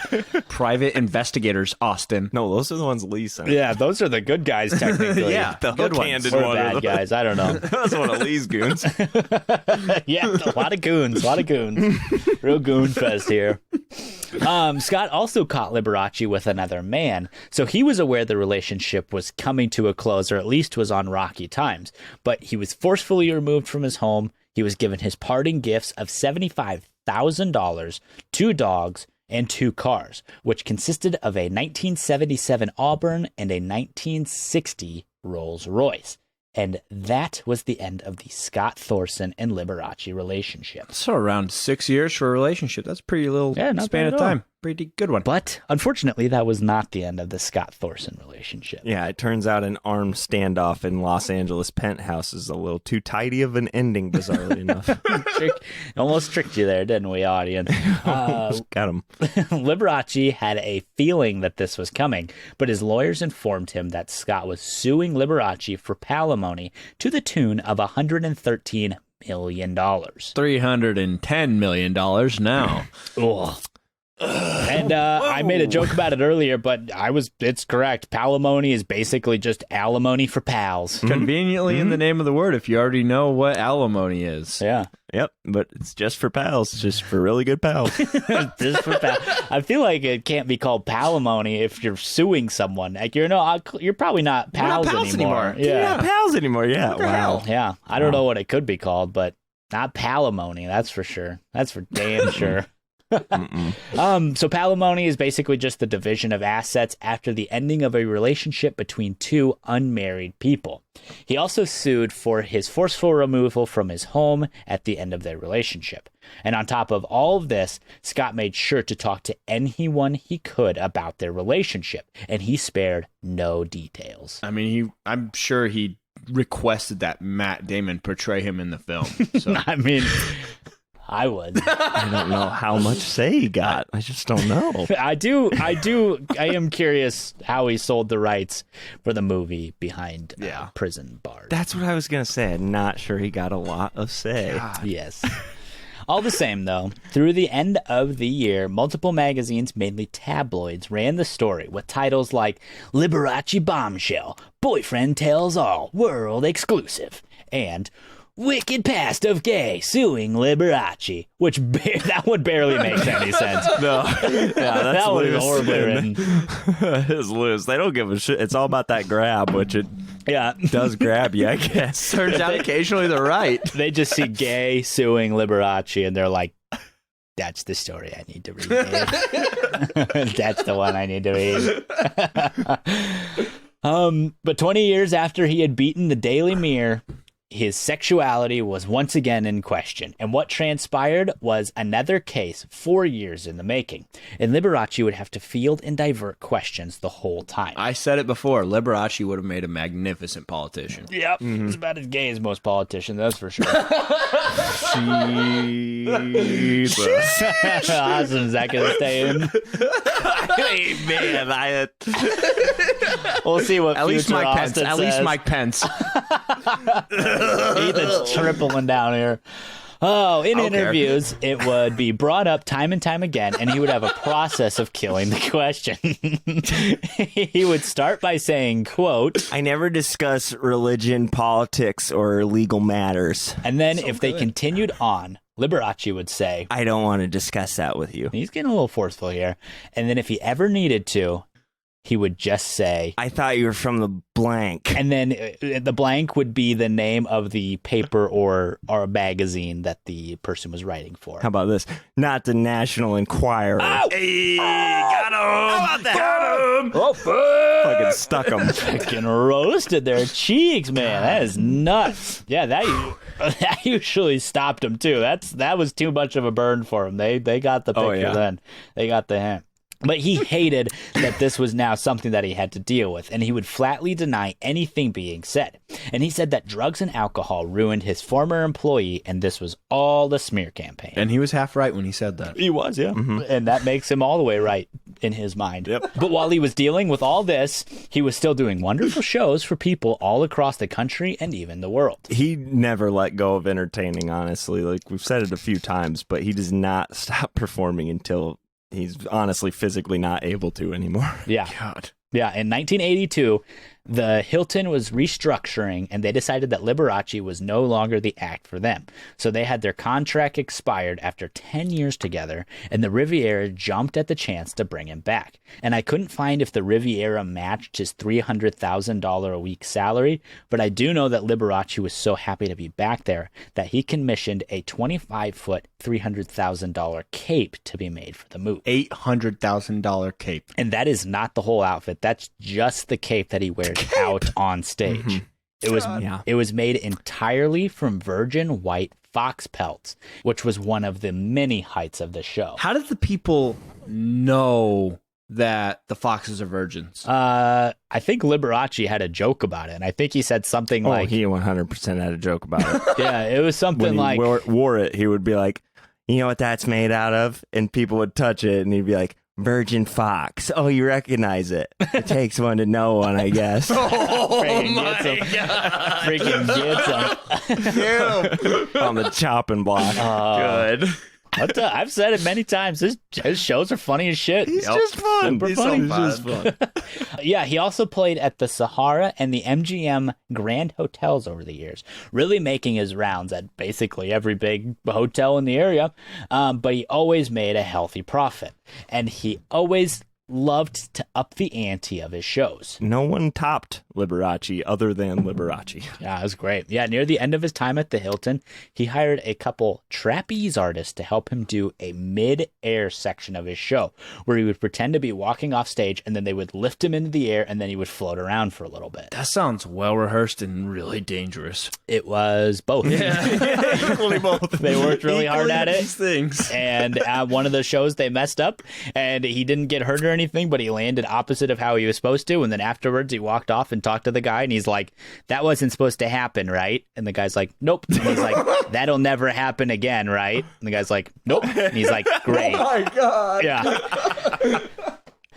Speaker 4: Private investigators, Austin.
Speaker 2: No, those are the ones Lee sent.
Speaker 3: Yeah, those are the good guys, technically.
Speaker 4: Yeah,
Speaker 2: The
Speaker 4: good ones.
Speaker 2: hook-handed
Speaker 3: Or
Speaker 2: one.
Speaker 3: bad guys, I don't know.
Speaker 2: That was one of Lee's goons.
Speaker 3: Yeah, a lot of goons. Real goon fest here. Scott also caught Liberace with another man, so he was aware the relationship was coming to a close, or at least was on rocky times. But he was forcefully removed from his home. He was given his parting gifts of $75,000, 2 dogs, and 2 cars, which consisted of a 1977 Auburn and a 1960 Rolls Royce. And that was the end of the Scott Thorson and Liberace relationship.
Speaker 4: So around 6 years for a relationship. That's a pretty little
Speaker 3: Yeah, not
Speaker 4: span
Speaker 3: bad
Speaker 4: of
Speaker 3: at all.
Speaker 4: time. Pretty good one.
Speaker 3: But unfortunately, that was not the end of the Scott Thorson relationship.
Speaker 2: Yeah, it turns out an armed standoff in Los Angeles penthouse is a little too tidy of an ending, bizarrely enough.
Speaker 3: Almost tricked you there, didn't we, audience?
Speaker 2: Got him.
Speaker 3: Liberace had a feeling that this was coming, but his lawyers informed him that Scott was suing Liberace for palimony to the tune of $113 million.
Speaker 4: $310 million now.
Speaker 3: Ugh. And I made a joke about it earlier, but it's correct. Palimony is basically just alimony for pals.
Speaker 4: Conveniently in the name of the word, if you already know what alimony is.
Speaker 3: Yeah.
Speaker 2: Yep, but it's just for pals. It's just for really good pals.
Speaker 3: Just for I feel like it can't be called palimony if you're suing someone. Like you're probably not pals, anymore.
Speaker 2: You're
Speaker 3: Yeah.
Speaker 2: not pals anymore. Yeah. Wow.
Speaker 3: Yeah. I don't know what it could be called, but not palimony, that's for sure. That's for damn sure. So palimony is basically just the division of assets after the ending of a relationship between 2 unmarried people. He also sued for his forceful removal from his home at the end of their relationship. And on top of all of this, Scott made sure to talk to anyone he could about their relationship, and he spared no details.
Speaker 4: I mean, I'm sure he requested that Matt Damon portray him in the film. So.
Speaker 3: I mean, I would.
Speaker 2: I don't know how much say he got. I just don't know.
Speaker 3: I am curious how he sold the rights for the movie behind prison bars.
Speaker 2: That's what I was going to say. I'm not sure he got a lot of say.
Speaker 3: Yes. All the same, though, through the end of the year, multiple magazines, mainly tabloids, ran the story with titles like Liberace Bombshell, Boyfriend Tells All, World Exclusive, and Wicked Past of Gay Suing Liberace, which that one barely makes any sense.
Speaker 2: No. Yeah, that's
Speaker 3: That was
Speaker 2: loose.
Speaker 3: horribly written.
Speaker 2: It's loose. They don't give a shit. It's all about that grab, which it
Speaker 3: Yeah.
Speaker 2: does grab you, I guess.
Speaker 4: Turns out occasionally they're right.
Speaker 3: They just see Gay suing Liberace, and they're like, that's the story I need to read. That's the one I need to read. But 20 years after he had beaten the Daily Mirror, his sexuality was once again in question, and what transpired was another case 4 years in the making, and Liberace would have to field and divert questions the whole time.
Speaker 4: I said it before. Liberace would have made a magnificent politician.
Speaker 3: Yep, he's about as gay as most politicians, that's for sure.
Speaker 2: Jesus.
Speaker 3: Awesome, is that going to stay in?
Speaker 2: Hey, man,
Speaker 3: We'll see what
Speaker 4: At least
Speaker 3: future
Speaker 4: Mike Pence.
Speaker 3: Austin
Speaker 4: At least
Speaker 3: says.
Speaker 4: Mike Pence.
Speaker 3: Ethan's tripling down here. Oh, in
Speaker 4: don't care.
Speaker 3: interviews, it would be brought up time and time again, and he would have a process of killing the question. He would start by saying, quote,
Speaker 2: I never discuss religion, politics, or legal matters.
Speaker 3: and then if they continued on, Liberace would say,
Speaker 2: I don't want to discuss that with you.
Speaker 3: he's getting a little forceful here. And then if he ever needed to, he would just say,
Speaker 2: I thought you were from the blank.
Speaker 3: and then the blank would be the name of the paper or a magazine that the person was writing for.
Speaker 2: How about this? Not the National Enquirer.
Speaker 3: Ow!
Speaker 2: Hey, got him! How about that? Got him!
Speaker 3: Oh,
Speaker 2: Fucking stuck him.
Speaker 3: fucking roasted their cheeks, man. That is nuts. Yeah, that usually stopped him too. That was too much of a burn for him. They got the picture then. They got the hint. But he hated that this was now something that he had to deal with, and he would flatly deny anything being said. And he said that drugs and alcohol ruined his former employee, and this was all a smear campaign.
Speaker 4: And he was half right when he said that.
Speaker 3: He was, yeah. And that makes him all the way right in his mind. Yep. But while he was dealing with all this, he was still doing wonderful shows for people all across the country and even the world.
Speaker 2: He never let go of entertaining, honestly. Like, we've said it a few times, but he does not stop performing until he's honestly physically not able to anymore.
Speaker 3: Yeah.
Speaker 2: God.
Speaker 3: Yeah. In 1982, the Hilton was restructuring, and they decided that Liberace was no longer the act for them. So they had their contract expired after 10 years together, and the Riviera jumped at the chance to bring him back. And I couldn't find if the Riviera matched his $300,000 a week salary, but I do know that Liberace was so happy to be back there that he commissioned a 25-foot, $300,000 cape to be made for the move.
Speaker 4: $800,000 cape.
Speaker 3: And that is not the whole outfit. That's just the cape that he wears out on stage. It was made entirely from virgin white fox pelts, which was one of the many heights of the show.
Speaker 4: How did the people know that the foxes are virgins?
Speaker 3: I think Liberace had a joke about it, and I think he said something like,
Speaker 2: he 100% had a joke about it.
Speaker 3: yeah, it was something
Speaker 2: When he
Speaker 3: like,
Speaker 2: wore it, he would be like, you know what that's made out of? And people would touch it, and he'd be like, virgin fox. Oh, you recognize it. It takes one to know one, I guess.
Speaker 3: freaking gets him.
Speaker 2: On the chopping block.
Speaker 4: Good.
Speaker 3: I've said it many times. His shows are funny as shit.
Speaker 2: He's just fun.
Speaker 3: Super
Speaker 2: He's
Speaker 3: funny.
Speaker 2: just fun.
Speaker 3: Yeah, he also played at the Sahara and the MGM Grand Hotels over the years, really making his rounds at basically every big hotel in the area. But he always made a healthy profit, and he always loved to up the ante of his shows.
Speaker 2: No one topped Liberace other than Liberace.
Speaker 3: Yeah, it was great. Yeah, near the end of his time at the Hilton, he hired a couple trapeze artists to help him do a mid-air section of his show, where he would pretend to be walking off stage, and then they would lift him into the air, and then he would float around for a little bit.
Speaker 4: That sounds well rehearsed and really dangerous.
Speaker 3: It was both.
Speaker 4: Yeah.
Speaker 2: Equally both.
Speaker 3: They worked really hard at it.
Speaker 4: These things.
Speaker 3: And at one of the shows, they messed up, and he didn't get hurt or anything, but he landed opposite of how he was supposed to. And then afterwards, he walked off and talked to the guy, and he's like, that wasn't supposed to happen, right? And the guy's like, nope. And he's like, that'll never happen again, right? And the guy's like, nope. And he's like, great.
Speaker 4: Oh my God.
Speaker 3: Yeah.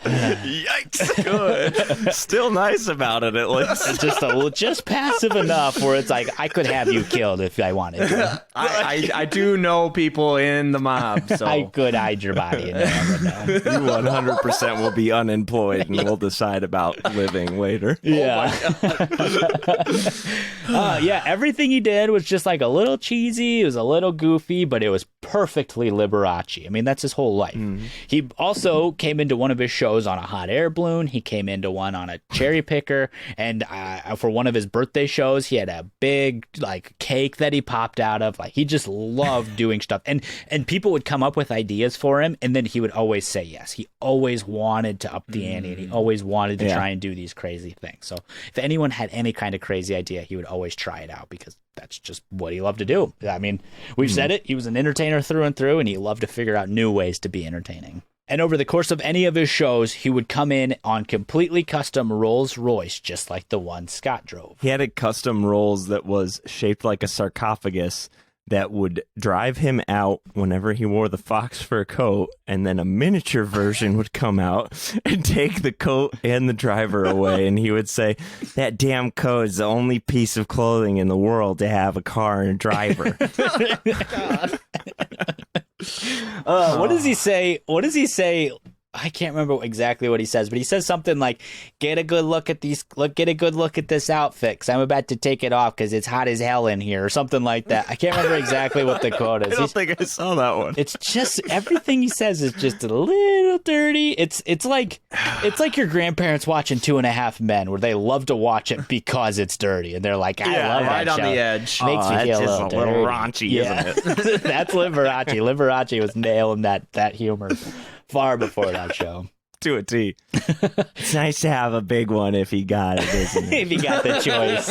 Speaker 2: Yikes. Good. Still nice about it, at least.
Speaker 3: It's just passive enough where it's like, I could have you killed if I wanted to.
Speaker 4: I do know people in the mob, so
Speaker 3: I could hide your body and no one would know.
Speaker 2: You 100% will be unemployed, and we'll decide about living later.
Speaker 3: Yeah. Yeah, everything he did was just like a little cheesy. It was a little goofy, but it was perfectly Liberace. I mean, that's his whole life. He also came into one of his shows on a hot air balloon. He came into one on a cherry picker. And for one of his birthday shows, he had a big like cake that he popped out of. Like, he just loved doing stuff. And people would come up with ideas for him, and then he would always say yes. He always wanted to up the ante, and he always wanted to try and do these crazy things. So if anyone had any kind of crazy idea, he would always try it out, because that's just what he loved to do. I mean, we've said it. He was an entertainer through and through, and he loved to figure out new ways to be entertaining. And over the course of any of his shows, he would come in on completely custom Rolls Royce, just like the one Scott drove.
Speaker 2: He had a custom Rolls that was shaped like a sarcophagus that would drive him out whenever he wore the fox fur coat, and then a miniature version would come out and take the coat and the driver away, and he would say, that damn coat is the only piece of clothing in the world to have a car and a driver.
Speaker 3: What does he say? I can't remember exactly what he says, but he says something like, get a good look at this outfit, because I'm about to take it off because it's hot as hell in here, or something like that. I can't remember exactly what the quote is.
Speaker 2: I don't think I saw that one.
Speaker 3: It's just, everything he says is just a little dirty. It's like your grandparents watching 2.5 Men, where they love to watch it because it's dirty, and they're like, I love
Speaker 4: right
Speaker 3: that
Speaker 4: on
Speaker 3: show.
Speaker 4: the edge.
Speaker 3: Makes me
Speaker 2: that's
Speaker 3: feel
Speaker 2: just
Speaker 3: a little dirty.
Speaker 2: raunchy,
Speaker 3: Yeah.
Speaker 2: isn't it?
Speaker 3: That's Liberace. Liberace was nailing that humor far before that show.
Speaker 2: To a T. It's nice to have a big one if he got it, isn't it?
Speaker 3: If you got the choice.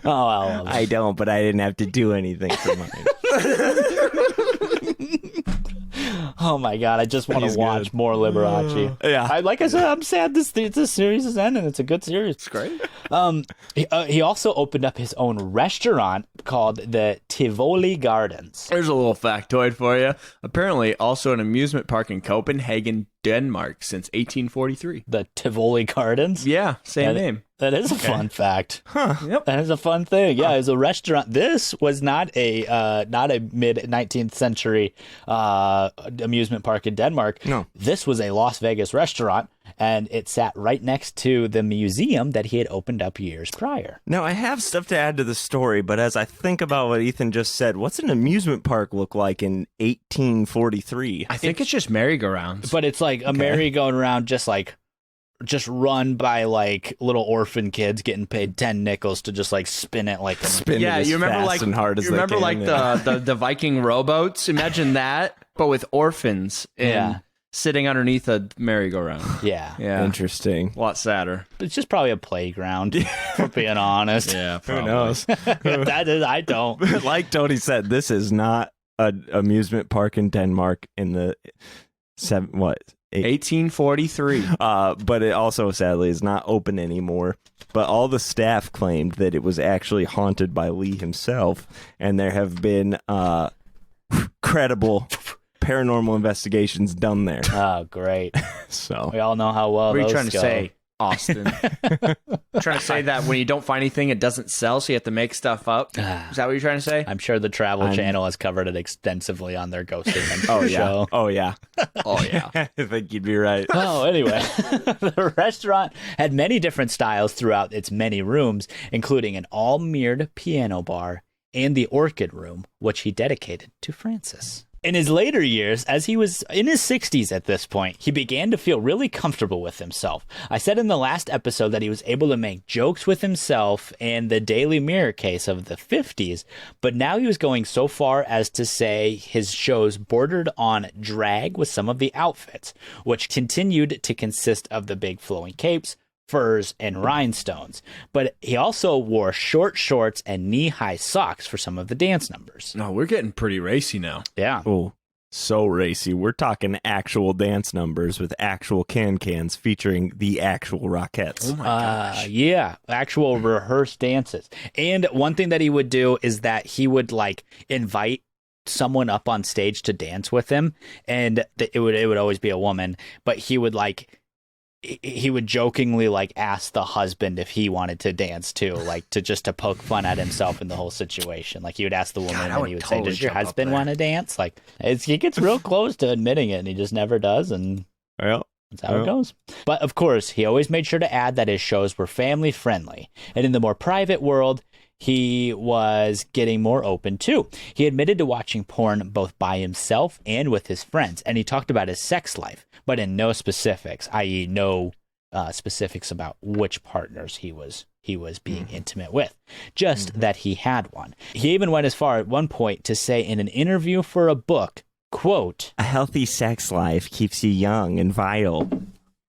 Speaker 3: Oh, well.
Speaker 2: I don't, but I didn't have to do anything for mine.
Speaker 3: Oh my god, I just want
Speaker 2: He's
Speaker 3: to watch
Speaker 2: good.
Speaker 3: more Liberace.
Speaker 2: Yeah.
Speaker 3: Like I said, I'm sad this series is ending. It's a good series. It's
Speaker 4: great.
Speaker 3: He also opened up his own restaurant called the Tivoli Gardens.
Speaker 4: There's a little factoid for you. Apparently, also an amusement park in Copenhagen, Denmark, since 1843.
Speaker 3: The Tivoli Gardens?
Speaker 4: Yeah, same name.
Speaker 3: That is a fun fact.
Speaker 2: Huh.
Speaker 4: Yep.
Speaker 3: That is a fun thing. Yeah, it was a restaurant. This was not a mid 19th century amusement park in Denmark.
Speaker 2: No.
Speaker 3: This was a Las Vegas restaurant, and it sat right next to the museum that he had opened up years prior.
Speaker 2: Now, I have stuff to add to the story, but as I think about what Ethan just said, what's an amusement park look like in 1843?
Speaker 4: I think it's just merry-go-rounds.
Speaker 3: But it's like a merry-go-round, just run by like little orphan kids getting paid 10 nickels to just like spin it like
Speaker 2: Spin
Speaker 4: Yeah,
Speaker 2: it as
Speaker 4: you remember
Speaker 2: fast
Speaker 4: like
Speaker 2: and hard as
Speaker 4: you
Speaker 2: they
Speaker 4: remember
Speaker 2: can,
Speaker 4: like
Speaker 2: yeah.
Speaker 4: the Viking rowboats? Imagine that, but with orphans and
Speaker 3: Yeah.
Speaker 4: sitting underneath a merry-go-round.
Speaker 3: Yeah.
Speaker 4: Yeah,
Speaker 2: Interesting.
Speaker 4: a lot sadder.
Speaker 3: It's just probably a playground, for being honest.
Speaker 4: Yeah,
Speaker 2: Who knows?
Speaker 3: That is, I don't.
Speaker 2: Like Tony said, this is not an amusement park in Denmark in the
Speaker 4: 1843.
Speaker 2: but it also sadly is not open anymore. But all the staff claimed that it was actually haunted by Lee himself, and there have been credible paranormal investigations done there.
Speaker 3: Oh, great.
Speaker 2: So
Speaker 3: We all know how well
Speaker 4: What are you
Speaker 3: those
Speaker 4: trying to
Speaker 3: go.
Speaker 4: say, Austin? Trying to say that when you don't find anything, it doesn't sell, so you have to make stuff up? Is that what you're trying to say?
Speaker 3: I'm sure the Travel Channel has covered it extensively on their Ghost Adventure
Speaker 2: oh yeah,
Speaker 3: show.
Speaker 2: oh yeah,
Speaker 4: Oh, yeah.
Speaker 2: I think you'd be right.
Speaker 3: Oh, anyway, the restaurant had many different styles throughout its many rooms, including an all-mirrored piano bar and the Orchid Room, which he dedicated to Francis. In his later years, as he was in his 60s at this point, he began to feel really comfortable with himself. I said in the last episode that he was able to make jokes with himself and the Daily Mirror case of the 50s, but now he was going so far as to say his shows bordered on drag with some of the outfits, which continued to consist of the big flowing capes, furs, and rhinestones. But he also wore short shorts and knee-high socks for some of the dance numbers.
Speaker 4: No, we're getting pretty racy now.
Speaker 3: Yeah.
Speaker 2: Oh, so racy. We're talking actual dance numbers with actual cans featuring the actual Rockettes.
Speaker 4: Oh my gosh.
Speaker 3: Yeah, actual rehearsed dances. And one thing that he would do is that he would like invite someone up on stage to dance with him, and it would always be a woman, but he would jokingly like ask the husband if he wanted to dance too, like to poke fun at himself in the whole situation. Like he would ask the woman,
Speaker 4: I
Speaker 3: and
Speaker 4: would
Speaker 3: he would
Speaker 4: totally
Speaker 3: say, "Does your
Speaker 4: jump up
Speaker 3: husband
Speaker 4: there."
Speaker 3: want to dance?" Like he gets real close to admitting it, and he just never does. And
Speaker 2: Well,
Speaker 3: that's how it goes. But of course, he always made sure to add that his shows were family friendly. And in the more private world, he was getting more open too. He admitted to watching porn both by himself and with his friends. And he talked about his sex life, but in no specifics, i.e. no specifics about which partners he was being intimate with, just that he had one. He even went as far at one point to say in an interview for a book, quote,
Speaker 2: a healthy sex life keeps you young and vital,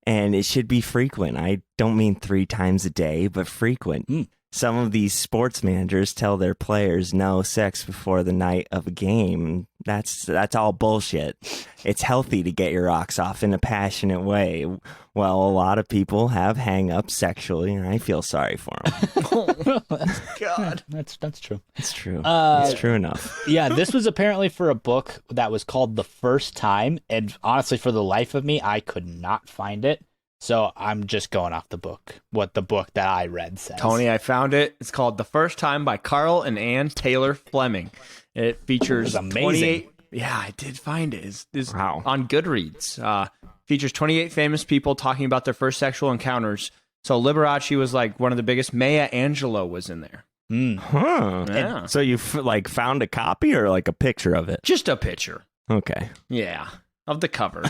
Speaker 2: and it should be frequent. I don't mean 3 times a day, but frequent. Some of these sports managers tell their players no sex before the night of a game. That's all bullshit. It's healthy to get your rocks off in a passionate way. Well, a lot of people have hang-ups sexually, and I feel sorry for them.
Speaker 4: God.
Speaker 3: that's true.
Speaker 2: It's true. It's true enough.
Speaker 3: Yeah, this was apparently for a book that was called The First Time, and honestly, for the life of me, I could not find it. So I'm just going off the book, what the book that I read says.
Speaker 4: Tony, I found it. It's called The First Time by Carl and Ann Taylor Fleming. It features
Speaker 3: It was amazing.
Speaker 4: Yeah, I did find it. It's
Speaker 2: Wow.
Speaker 4: on Goodreads. Features 28 famous people talking about their first sexual encounters. So Liberace was like one of the biggest. Maya Angelou was in there.
Speaker 2: Huh.
Speaker 4: Yeah.
Speaker 2: So you found a copy or like a picture of it?
Speaker 4: Just a picture.
Speaker 2: Okay.
Speaker 4: Yeah. Of the cover.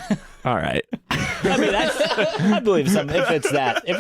Speaker 2: All right.
Speaker 3: I mean, I believe if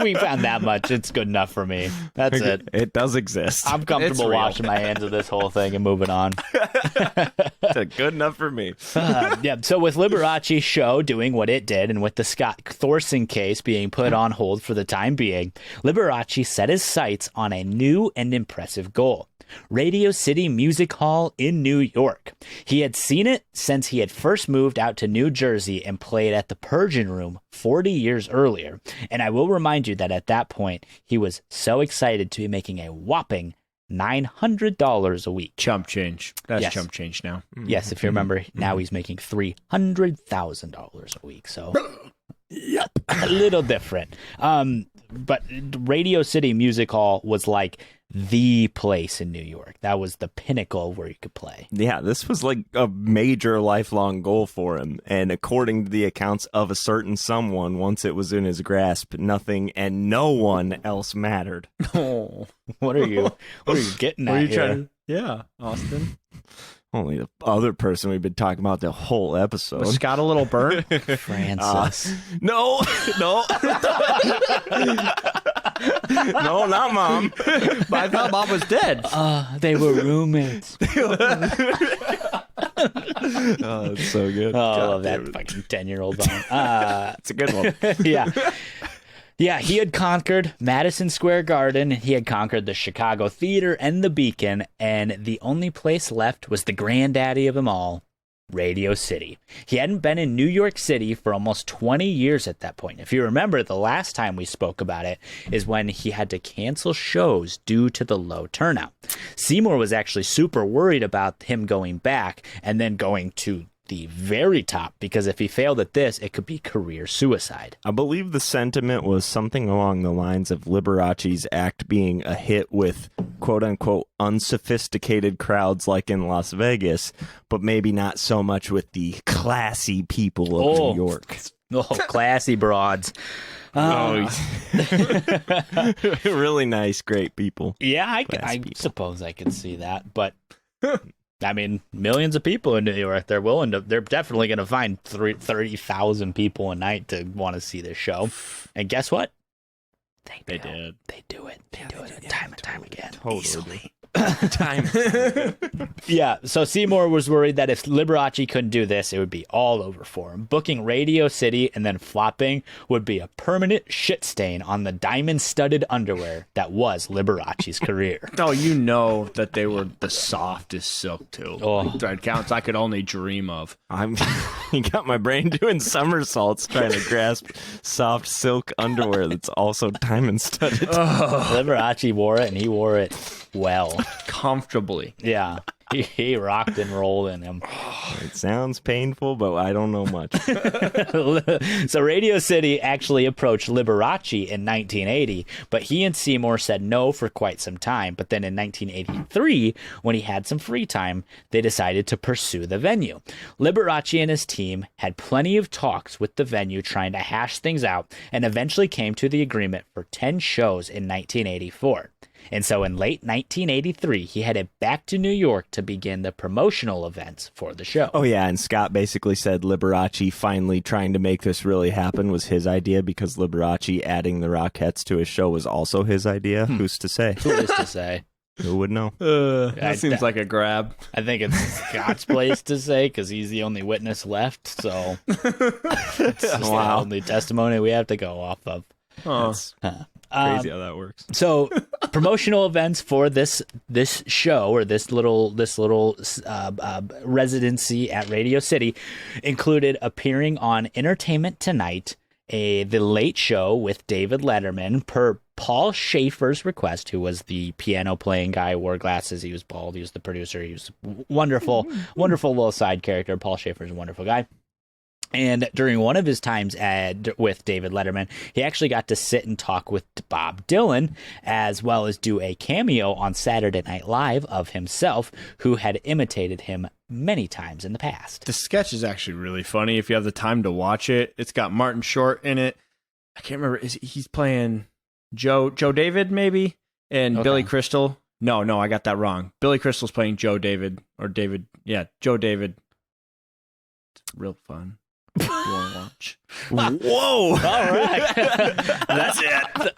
Speaker 3: we found that much, it's good enough for me. That's it.
Speaker 2: It does exist.
Speaker 3: I'm comfortable
Speaker 4: real.
Speaker 3: washing my hands of this whole thing and moving on.
Speaker 2: It's good enough for me.
Speaker 3: Yeah. So with Liberace's show doing what it did, and with the Scott Thorson case being put on hold for the time being, Liberace set his sights on a new and impressive goal: Radio City Music Hall in New York. He had seen it since he had first moved out to New Jersey and played at the Persian Room 40 years earlier. And I will remind you that at that point, he was so excited to be making a whopping $900 a week.
Speaker 4: Chump change. That's
Speaker 3: Yes.
Speaker 4: chump change now.
Speaker 3: Yes, if you remember, now he's making $300,000 a week. So, yep, a little different. But Radio City Music Hall was like the place in New York. That was the pinnacle where you could play.
Speaker 2: Yeah, this was like a major lifelong goal for him. And according to the accounts of a certain someone, once it was in his grasp, nothing and no one else mattered.
Speaker 4: Oh.
Speaker 3: What are you getting at here?
Speaker 4: Yeah, Austin.
Speaker 2: Only the other person we've been talking about the whole episode.
Speaker 4: Was Scott a little burnt?
Speaker 3: Francis.
Speaker 2: No, no. No, not Mom.
Speaker 4: But I thought Mom was dead.
Speaker 3: They were roommates.
Speaker 2: Oh, it's so good.
Speaker 3: Oh, I
Speaker 2: God
Speaker 3: love
Speaker 2: damn
Speaker 3: that
Speaker 2: it.
Speaker 3: fucking 10-year-old song.
Speaker 2: It's a good one.
Speaker 3: Yeah. Yeah, he had conquered Madison Square Garden, he had conquered the Chicago Theater and the Beacon, and the only place left was the granddaddy of them all, Radio City. He hadn't been in New York City for almost 20 years at that point. If you remember, the last time we spoke about it is when he had to cancel shows due to the low turnout. Seymour was actually super worried about him going back and then going to the very top, because if he failed at this, it could be career suicide.
Speaker 2: I believe the sentiment was something along the lines of Liberace's act being a hit with quote-unquote unsophisticated crowds like in Las Vegas, but maybe not so much with the classy people of New York.
Speaker 3: Oh, classy broads.
Speaker 2: Really nice, great people.
Speaker 3: Yeah, I
Speaker 2: people.
Speaker 3: suppose I could see that, but I mean, millions of people in New York, they're definitely going to find 30,000 people a night to want to see this show. And guess what? They did. They do it. They do it time and time again.
Speaker 2: Totally.
Speaker 3: Time. Yeah, so Seymour was worried that if Liberace couldn't do this, it would be all over for him. Booking Radio City and then flopping would be a permanent shit stain on the diamond-studded underwear that was Liberace's career.
Speaker 4: Oh, you know that they were the softest silk too.
Speaker 3: Oh.
Speaker 4: Like, thread counts I could only dream of.
Speaker 2: You got my brain doing somersaults trying to grasp soft silk underwear that's also diamond studded.
Speaker 3: Liberace wore it, and he wore it well.
Speaker 4: Comfortably.
Speaker 3: Yeah, he rocked and rolled in him.
Speaker 2: It sounds painful, but I don't know much.
Speaker 3: So Radio City actually approached Liberace in 1980, but he and Seymour said no for quite some time. But then in 1983, when he had some free time, they decided to pursue the venue. Liberace and his team had plenty of talks with the venue trying to hash things out, and eventually came to the agreement for 10 shows in 1984. And so in late 1983, he headed back to New York to begin the promotional events for the show.
Speaker 2: Oh, yeah, and Scott basically said Liberace finally trying to make this really happen was his idea because Liberace adding the Rockettes to his show was also his idea. Who's to say?
Speaker 3: Who is to say?
Speaker 2: Who would know?
Speaker 4: That seems like a grab.
Speaker 3: I think it's Scott's place to say because he's the only witness left. So it's just the only testimony we have to go off of.
Speaker 2: That's crazy how that works.
Speaker 3: So promotional events for this show or this little residency at Radio City included appearing on Entertainment Tonight, The Late Show with David Letterman, per Paul Schaefer's request, who was the piano playing guy, wore glasses, he was bald, he was the producer, he was wonderful little side character. Paul Schaefer's a wonderful guy. And during one of his times with David Letterman, he actually got to sit and talk with Bob Dylan, as well as do a cameo on Saturday Night Live of himself, who had imitated him many times in the past.
Speaker 4: The sketch is actually really funny if you have the time to watch it. It's got Martin Short in it. I can't remember. He's playing Joe David, maybe? And
Speaker 3: Okay.
Speaker 4: Billy Crystal. No, I got that wrong. Billy Crystal's playing Joe David, or David. Yeah, Joe David. It's real fun. You want to watch?
Speaker 2: Whoa!
Speaker 3: All right.
Speaker 2: That's it.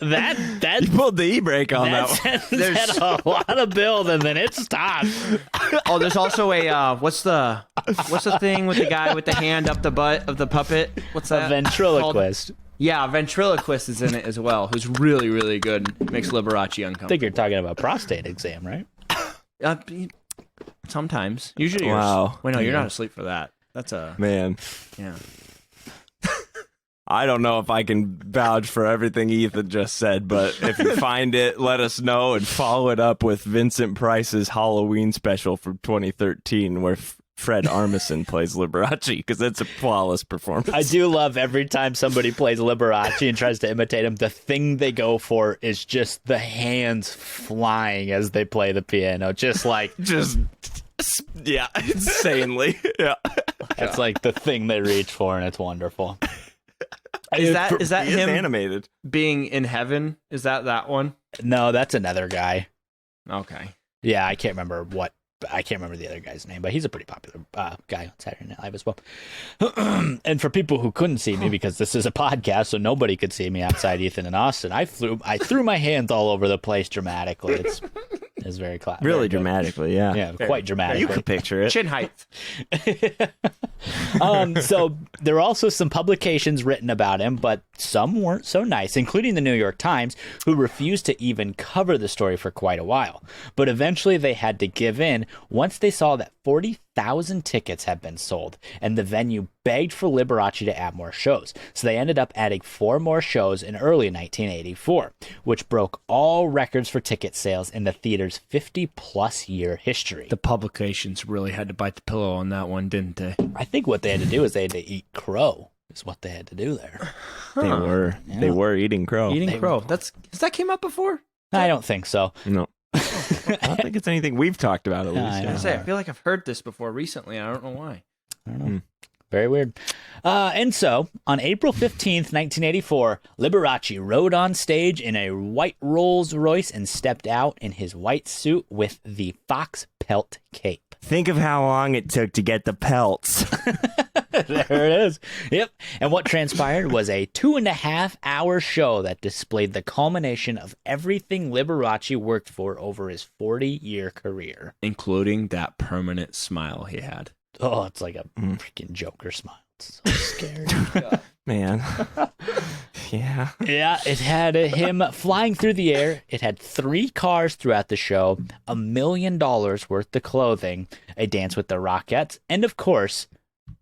Speaker 3: That
Speaker 2: You pulled the e-brake on that one.
Speaker 3: sentence had a lot of build, and then it stopped.
Speaker 4: Oh, there's also a what's the thing with the guy with the hand up the butt of the puppet? What's
Speaker 3: A
Speaker 4: that?
Speaker 3: ventriloquist.
Speaker 4: Yeah, a ventriloquist is in it as well, who's really, really good. Makes Liberace
Speaker 3: I
Speaker 4: uncomfortable.
Speaker 3: think you're talking about prostate exam, right?
Speaker 4: Uh, sometimes. Usually
Speaker 2: Wow.
Speaker 4: you're... Wait, no, you're
Speaker 2: Yeah.
Speaker 4: not asleep for that. That's a...
Speaker 2: Man,
Speaker 4: Yeah.
Speaker 2: I don't know if I can vouch for everything Ethan just said, but if you find it, let us know and follow it up with Vincent Price's Halloween special from 2013, where Fred Armisen plays Liberace, because it's a flawless performance.
Speaker 3: I do love every time somebody plays Liberace and tries to imitate him, the thing they go for is just the hands flying as they play the piano. Just like,
Speaker 2: Just, yeah, insanely. Yeah.
Speaker 3: that's like the thing they reach for, and it's wonderful.
Speaker 4: Is that
Speaker 2: He is
Speaker 4: him
Speaker 2: animated?
Speaker 4: being in heaven? Is that one?
Speaker 3: No, that's another guy.
Speaker 4: Okay.
Speaker 3: Yeah, I can't remember the other guy's name, but he's a pretty popular guy on Saturday Night Live as well. And for people who couldn't see me, because this is a podcast, so nobody could see me outside Ethan and Austin, I threw my hands all over the place dramatically. It's very classic.
Speaker 2: Really dramatically, yeah.
Speaker 3: Yeah, quite dramatically.
Speaker 2: You can picture it.
Speaker 4: Chin height.
Speaker 3: So there are also some publications written about him, but some weren't so nice, including the New York Times, who refused to even cover the story for quite a while. But eventually they had to give in once they saw that 40,000 tickets had been sold, and the venue begged for Liberace to add more shows. So they ended up adding 4 more shows in early 1984, which broke all records for ticket sales in the theater's 50-plus year history.
Speaker 4: The publications really had to bite the pillow on that one, didn't they?
Speaker 3: I think what they had to do is they had to eat crow, is what they had to do there.
Speaker 2: They were eating crow.
Speaker 4: Eating crow. Has that came up before?
Speaker 3: I don't think so.
Speaker 2: No. I don't think it's anything we've talked about, at least.
Speaker 3: I know.
Speaker 4: I feel like I've heard this before recently. I don't know why.
Speaker 3: I don't know. Very weird. And so, on April 15th, 1984, Liberace rode on stage in a white Rolls Royce and stepped out in his white suit with the fox pelt cape.
Speaker 2: Think of how long it took to get the pelts.
Speaker 3: There it is. Yep. And what transpired was a 2.5-hour show that displayed the culmination of everything Liberace worked for over his 40-year career.
Speaker 4: Including that permanent smile he had.
Speaker 3: Oh, it's like a freaking Joker smile. It's so scary.
Speaker 2: Man. Yeah.
Speaker 3: Yeah, it had him flying through the air. It had 3 cars throughout the show, $1 million worth of clothing, a dance with the Rockettes, and of course,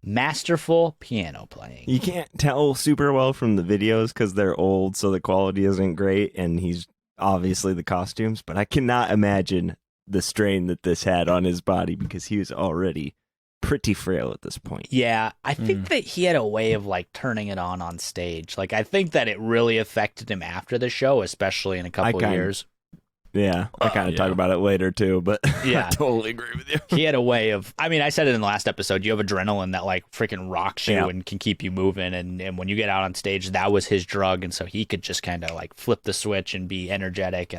Speaker 3: masterful piano playing.
Speaker 2: You can't tell super well from the videos because they're old, so the quality isn't great, and he's obviously the costumes, but I cannot imagine the strain that this had on his body because he was already pretty frail at this point.
Speaker 3: Yeah, I think that he had a way of like turning it on stage. Like I think that it really affected him after the show, especially in a couple of years.
Speaker 2: Yeah, I kind of talk about it later too, but
Speaker 3: Yeah.
Speaker 2: I totally agree with you.
Speaker 3: He had a way of, I mean, I said it in the last episode, you have adrenaline that like freaking rocks you
Speaker 2: Yeah.
Speaker 3: and can keep you moving. And when you get out on stage, that was his drug. And so he could just kind of like flip the switch and be energetic.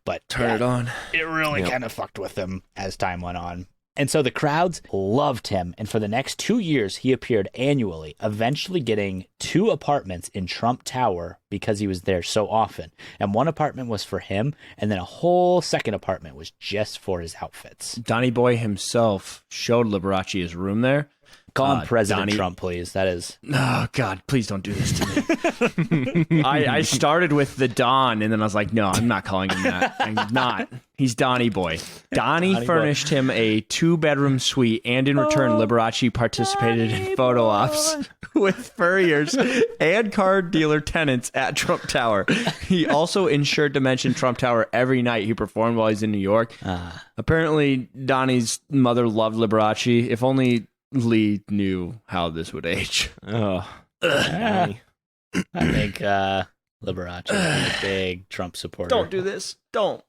Speaker 3: But
Speaker 4: Turn it on.
Speaker 3: It really kind of fucked with him as time went on. And so the crowds loved him. And for the next 2 years, he appeared annually, eventually getting 2 apartments in Trump Tower because he was there so often. And one apartment was for him, and then a whole second apartment was just for his outfits.
Speaker 4: Donnie Boy himself showed Liberace his room there.
Speaker 3: Call him President
Speaker 4: Donnie-
Speaker 3: Trump, please. That is...
Speaker 4: Oh, God, please don't do this to me. I started with the Don, and then I was like, no, I'm not calling him that. I'm not. He's Donnie Boy. Donnie furnished him a 2-bedroom suite, and in return, Liberace participated in photo ops with furriers and car dealer tenants at Trump Tower. He also ensured to mention Trump Tower every night he performed while he's in New York. Apparently, Donnie's mother loved Liberace. If only Lee knew how this would age.
Speaker 2: Oh,
Speaker 3: I think Liberace is a big Trump supporter.
Speaker 4: Don't do this. Don't.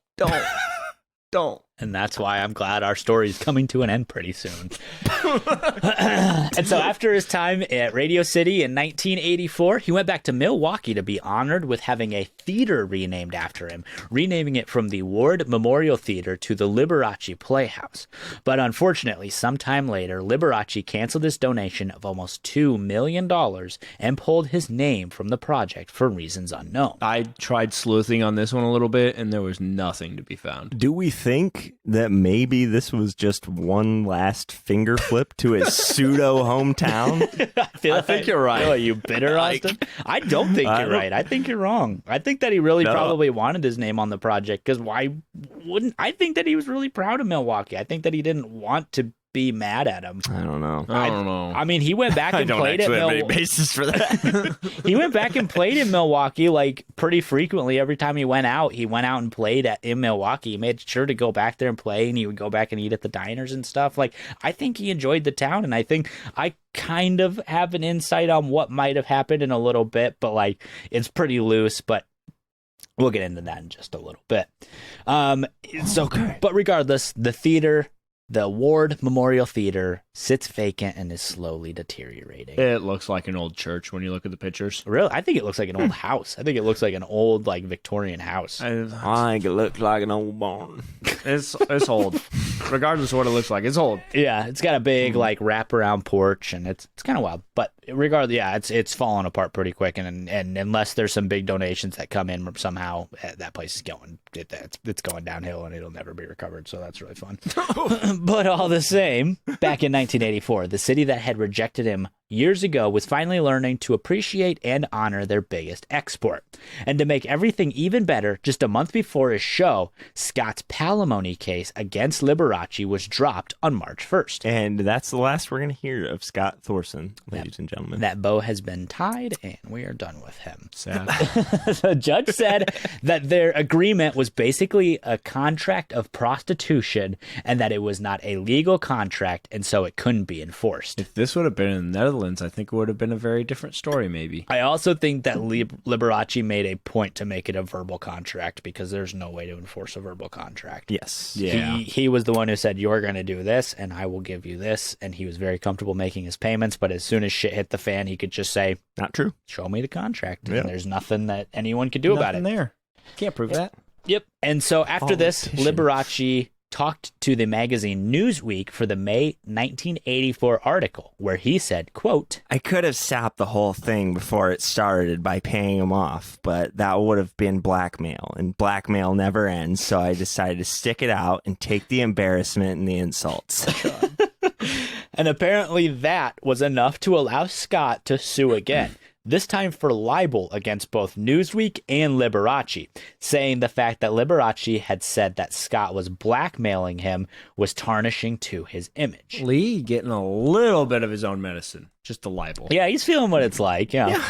Speaker 3: And that's why I'm glad our story is coming to an end pretty soon. And so after his time at Radio City in 1984, he went back to Milwaukee to be honored with having a theater renamed after him, renaming it from the Ward Memorial Theater to the Liberace Playhouse. But unfortunately, sometime later, Liberace canceled his donation of almost $2 million and pulled his name from the project for reasons unknown.
Speaker 4: I tried sleuthing on this one a little bit, and there was nothing to be found.
Speaker 2: do we think that maybe this was just one last finger flip to his pseudo hometown?
Speaker 3: I
Speaker 4: think you're right.
Speaker 3: Are you bitter, Austin? I don't think you're right. I think you're wrong. I think that he really probably wanted his name on the project, because why wouldn't? I think that he was really proud of Milwaukee. I think that he didn't want to be mad at him.
Speaker 2: I don't know.
Speaker 4: I don't know.
Speaker 3: I mean, he went back and played at Milwaukee.
Speaker 2: basis for that.
Speaker 3: He went back and played in Milwaukee like pretty frequently. Every time he went out and played in Milwaukee. He made sure to go back there and play, and he would go back and eat at the diners and stuff. Like, I think he enjoyed the town, and I think I kind of have an insight on what might have happened in a little bit, but like, it's pretty loose, but we'll get into that in just a little bit. But regardless, the Ward Memorial Theater sits vacant and is slowly deteriorating.
Speaker 4: It looks like an old church when you look at the pictures.
Speaker 3: Really? I think it looks like an old house. I think it looks like an old, like, Victorian house.
Speaker 2: I think it looks like an old barn.
Speaker 4: It's old. Regardless of what it looks like, it's old.
Speaker 3: Yeah, it's got a big, like, wraparound porch, and it's kind of wild. But regardless, yeah, it's falling apart pretty quick, and unless there's some big donations that come in somehow, that place is going, it's going downhill, and it'll never be recovered, so that's really fun. But all the same, back in 1984, the city that had rejected him years ago was finally learning to appreciate and honor their biggest export. And to make everything even better, just a month before his show, Scott's palimony case against Liberace was dropped on March 1st.
Speaker 2: And that's the last we're going to hear of Scott Thorson, ladies and gentlemen.
Speaker 3: That bow has been tied, and we are done with him.
Speaker 4: Sad.
Speaker 3: The judge said that their agreement was basically a contract of prostitution, and that it was not a legal contract, and so it couldn't be enforced.
Speaker 4: If this would have been in the Netherlands, I think it would have been a very different story, maybe.
Speaker 3: I also think that Liberace made a point to make it a verbal contract, because there's no way to enforce a verbal contract.
Speaker 2: Yes.
Speaker 4: Yeah.
Speaker 3: He was the one who said, you're going to do this, and I will give you this, and he was very comfortable making his payments, but as soon as shit hit the fan, he could just say,
Speaker 2: Not true.
Speaker 3: show me the contract,
Speaker 2: Yeah.
Speaker 3: and there's nothing that anyone could do about it.
Speaker 4: there. Can't prove that.
Speaker 3: Yep. And so after this,
Speaker 2: Politician.
Speaker 3: Liberace talked to the magazine Newsweek for the May 1984 article, where he said, quote,
Speaker 2: I could have stopped the whole thing before it started by paying him off, but that would have been blackmail, and blackmail never ends, so I decided to stick it out and take the embarrassment and the insults.
Speaker 3: and apparently that was enough to allow Scott to sue again. This time for libel against both Newsweek and Liberace, saying the fact that Liberace had said that Scott was blackmailing him was tarnishing to his image.
Speaker 4: Lee getting a little bit of his own medicine. Just a libel.
Speaker 3: Yeah, he's feeling what it's like. Yeah.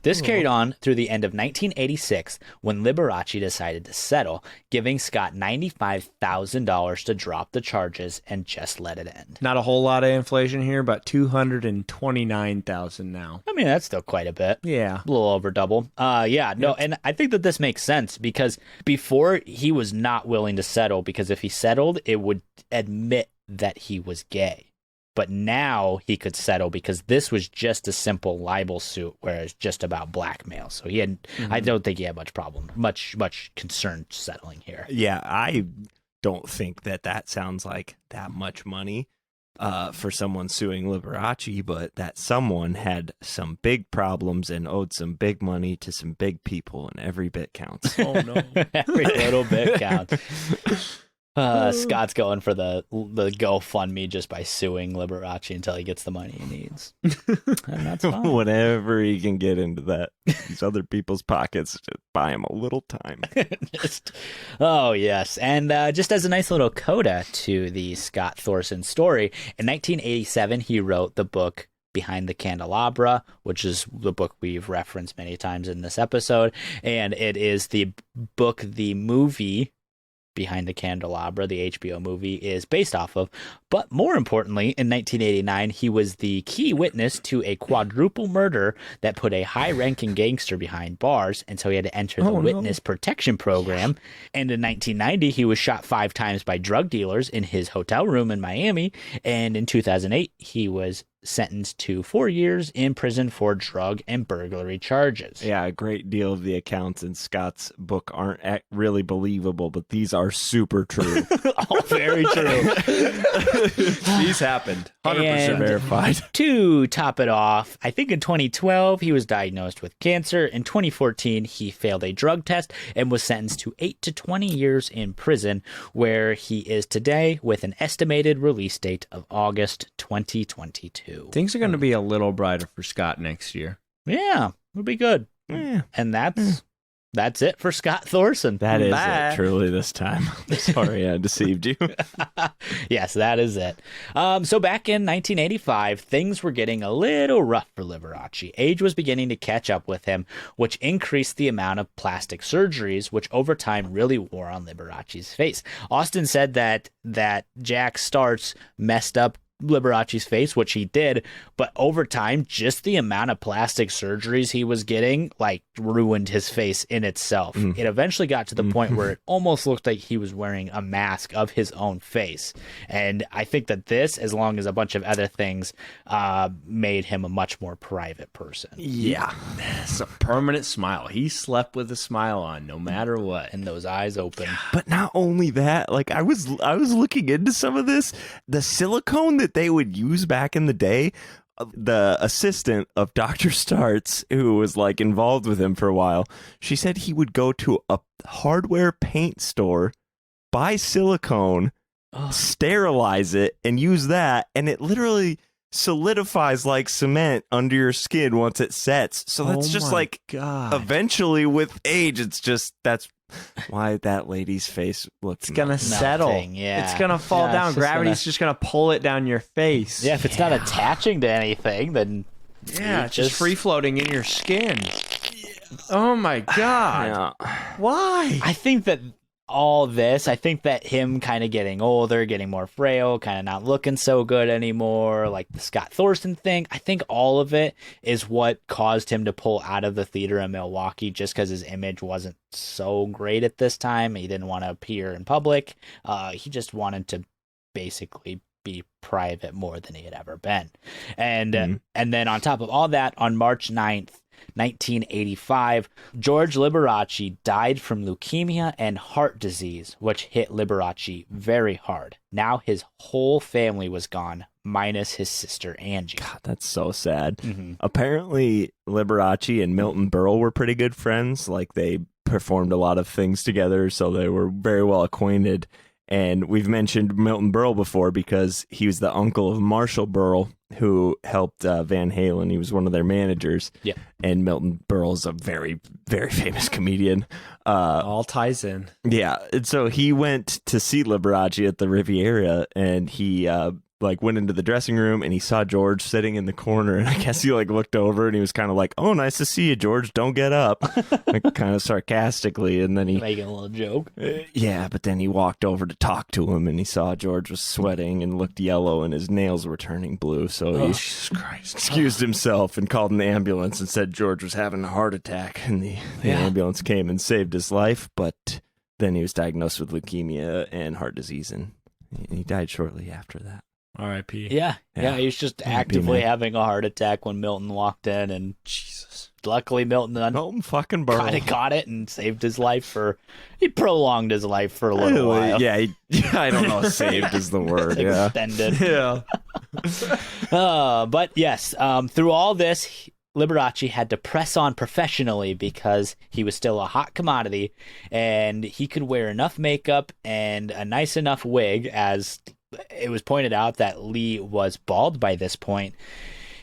Speaker 3: This carried on through the end of 1986 when Liberace decided to settle, giving Scott $95,000 to drop the charges and just let it end.
Speaker 4: Not a whole lot of inflation here, but $229,000 now.
Speaker 3: I mean, that's still quite a bit.
Speaker 4: Yeah.
Speaker 3: A little over double. And I think that this makes sense because before he was not willing to settle, because if he settled, it would admit that he was gay. But now he could settle because this was just a simple libel suit where it's just about blackmail. So he had, I don't think he had much concern settling here.
Speaker 2: Yeah, I don't think that sounds like that much money for someone suing Liberace, but that someone had some big problems and owed some big money to some big people, and every bit counts.
Speaker 4: Oh, no.
Speaker 3: Every little bit counts. Scott's going for the GoFundMe just by suing Liberace until he gets the money he needs. And that's fine.
Speaker 2: Whatever he can get into these other people's pockets, just buy him a little time.
Speaker 3: Oh, yes. And just as a nice little coda to the Scott Thorson story, in 1987, he wrote the book Behind the Candelabra, which is the book we've referenced many times in this episode. And it is the book the movie behind the Candelabra, the HBO movie, is based off of. But more importantly, in 1989, he was the key witness to a quadruple murder that put a high-ranking gangster behind bars, and so he had to enter the witness protection program. And in 1990, he was shot 5 times by drug dealers in his hotel room in Miami, and in 2008, he was sentenced to 4 years in prison for drug and burglary charges.
Speaker 2: Yeah, a great deal of the accounts in Scott's book aren't really believable, but these are super true.
Speaker 3: All very true.
Speaker 4: These happened. 100%
Speaker 3: And
Speaker 2: verified.
Speaker 3: to top it off, I think in 2012, he was diagnosed with cancer. In 2014, he failed a drug test and was sentenced to 8 to 20 years in prison, where he is today with an estimated release date of August 2022.
Speaker 4: Things are going to be a little brighter for Scott next year.
Speaker 3: Yeah, it'll be good.
Speaker 2: Yeah.
Speaker 3: And that's it for Scott Thorson.
Speaker 2: That is
Speaker 4: Bye.
Speaker 2: it, truly, this time. Sorry I deceived you.
Speaker 3: Yes, that is it. So back in 1985, things were getting a little rough for Liberace. Age was beginning to catch up with him, which increased the amount of plastic surgeries, which over time really wore on Liberace's face. Austin said that Jack Starks messed up Liberace's face, which he did, but over time, just the amount of plastic surgeries he was getting, like, ruined his face in itself. It eventually got to the point where it almost looked like he was wearing a mask of his own face. And I think that this, as long as a bunch of other things, made him a much more private person.
Speaker 2: Yeah.
Speaker 4: It's a permanent smile. He slept with a smile on no matter what.
Speaker 3: And those eyes open.
Speaker 2: But not only that, like I was looking into some of this, the silicone that they would use back in the day. The assistant of Dr. Starts, who was like involved with him for a while, she said he would go to a hardware paint store, buy silicone, sterilize it, and use that, and it literally solidifies like cement under your skin once it sets. So that's just like,
Speaker 4: God.
Speaker 2: eventually with age, that's why that lady's face looks.
Speaker 4: It's gonna settle.
Speaker 3: Yeah.
Speaker 4: It's gonna fall
Speaker 3: Yeah,
Speaker 4: down.
Speaker 3: it's just
Speaker 4: Gravity's just gonna pull it down your face.
Speaker 3: Yeah, if it's not attaching to anything, then
Speaker 4: Yeah, it's just free floating in your skin. Oh my God. Why?
Speaker 3: I think that I think that him kind of getting older, getting more frail, kind of not looking so good anymore, like the Scott Thorson thing, I think all of it is what caused him to pull out of the theater in Milwaukee, just because his image wasn't so great at this time. He didn't want to appear in public. He just wanted to basically be private more than he had ever been. And then on top of all that, on March 9th, 1985, George Liberace died from leukemia and heart disease, which hit Liberace very hard. Now his whole family was gone, minus his sister Angie.
Speaker 2: God, that's so sad. Apparently, Liberace and Milton Berle were pretty good friends. Like, they performed a lot of things together, so they were very well acquainted. And we've mentioned Milton Berle before because he was the uncle of Marshall Berle, who helped Van Halen. He was one of their managers.
Speaker 3: Yeah.
Speaker 2: And Milton Berle's a very, very famous comedian.
Speaker 4: All ties in.
Speaker 2: Yeah. And so he went to see Liberace at the Riviera, and he went into the dressing room, and he saw George sitting in the corner, and I guess he looked over and he was kind of like, "Oh, nice to see you, George. Don't get up," kind of sarcastically. And then he
Speaker 3: making a little joke.
Speaker 2: Yeah, but then he walked over to talk to him, and he saw George was sweating and looked yellow, and his nails were turning blue. So he
Speaker 4: Jesus Christ.
Speaker 2: excused himself and called an ambulance and said George was having a heart attack, and the ambulance came and saved his life. But then he was diagnosed with leukemia and heart disease, and he died shortly after that.
Speaker 4: R.I.P.
Speaker 3: Yeah, he was just actively
Speaker 2: man.
Speaker 3: having a heart attack when Milton walked in, and
Speaker 4: Jesus.
Speaker 3: luckily Milton
Speaker 2: fucking
Speaker 3: kind of got it and saved his life he prolonged his life for a little while.
Speaker 2: Yeah, I don't know if saved is the word. Yeah.
Speaker 3: Extended.
Speaker 4: Yeah.
Speaker 3: But yes, through all this, Liberace had to press on professionally because he was still a hot commodity, and he could wear enough makeup and a nice enough wig, as it was pointed out that Lee was bald by this point.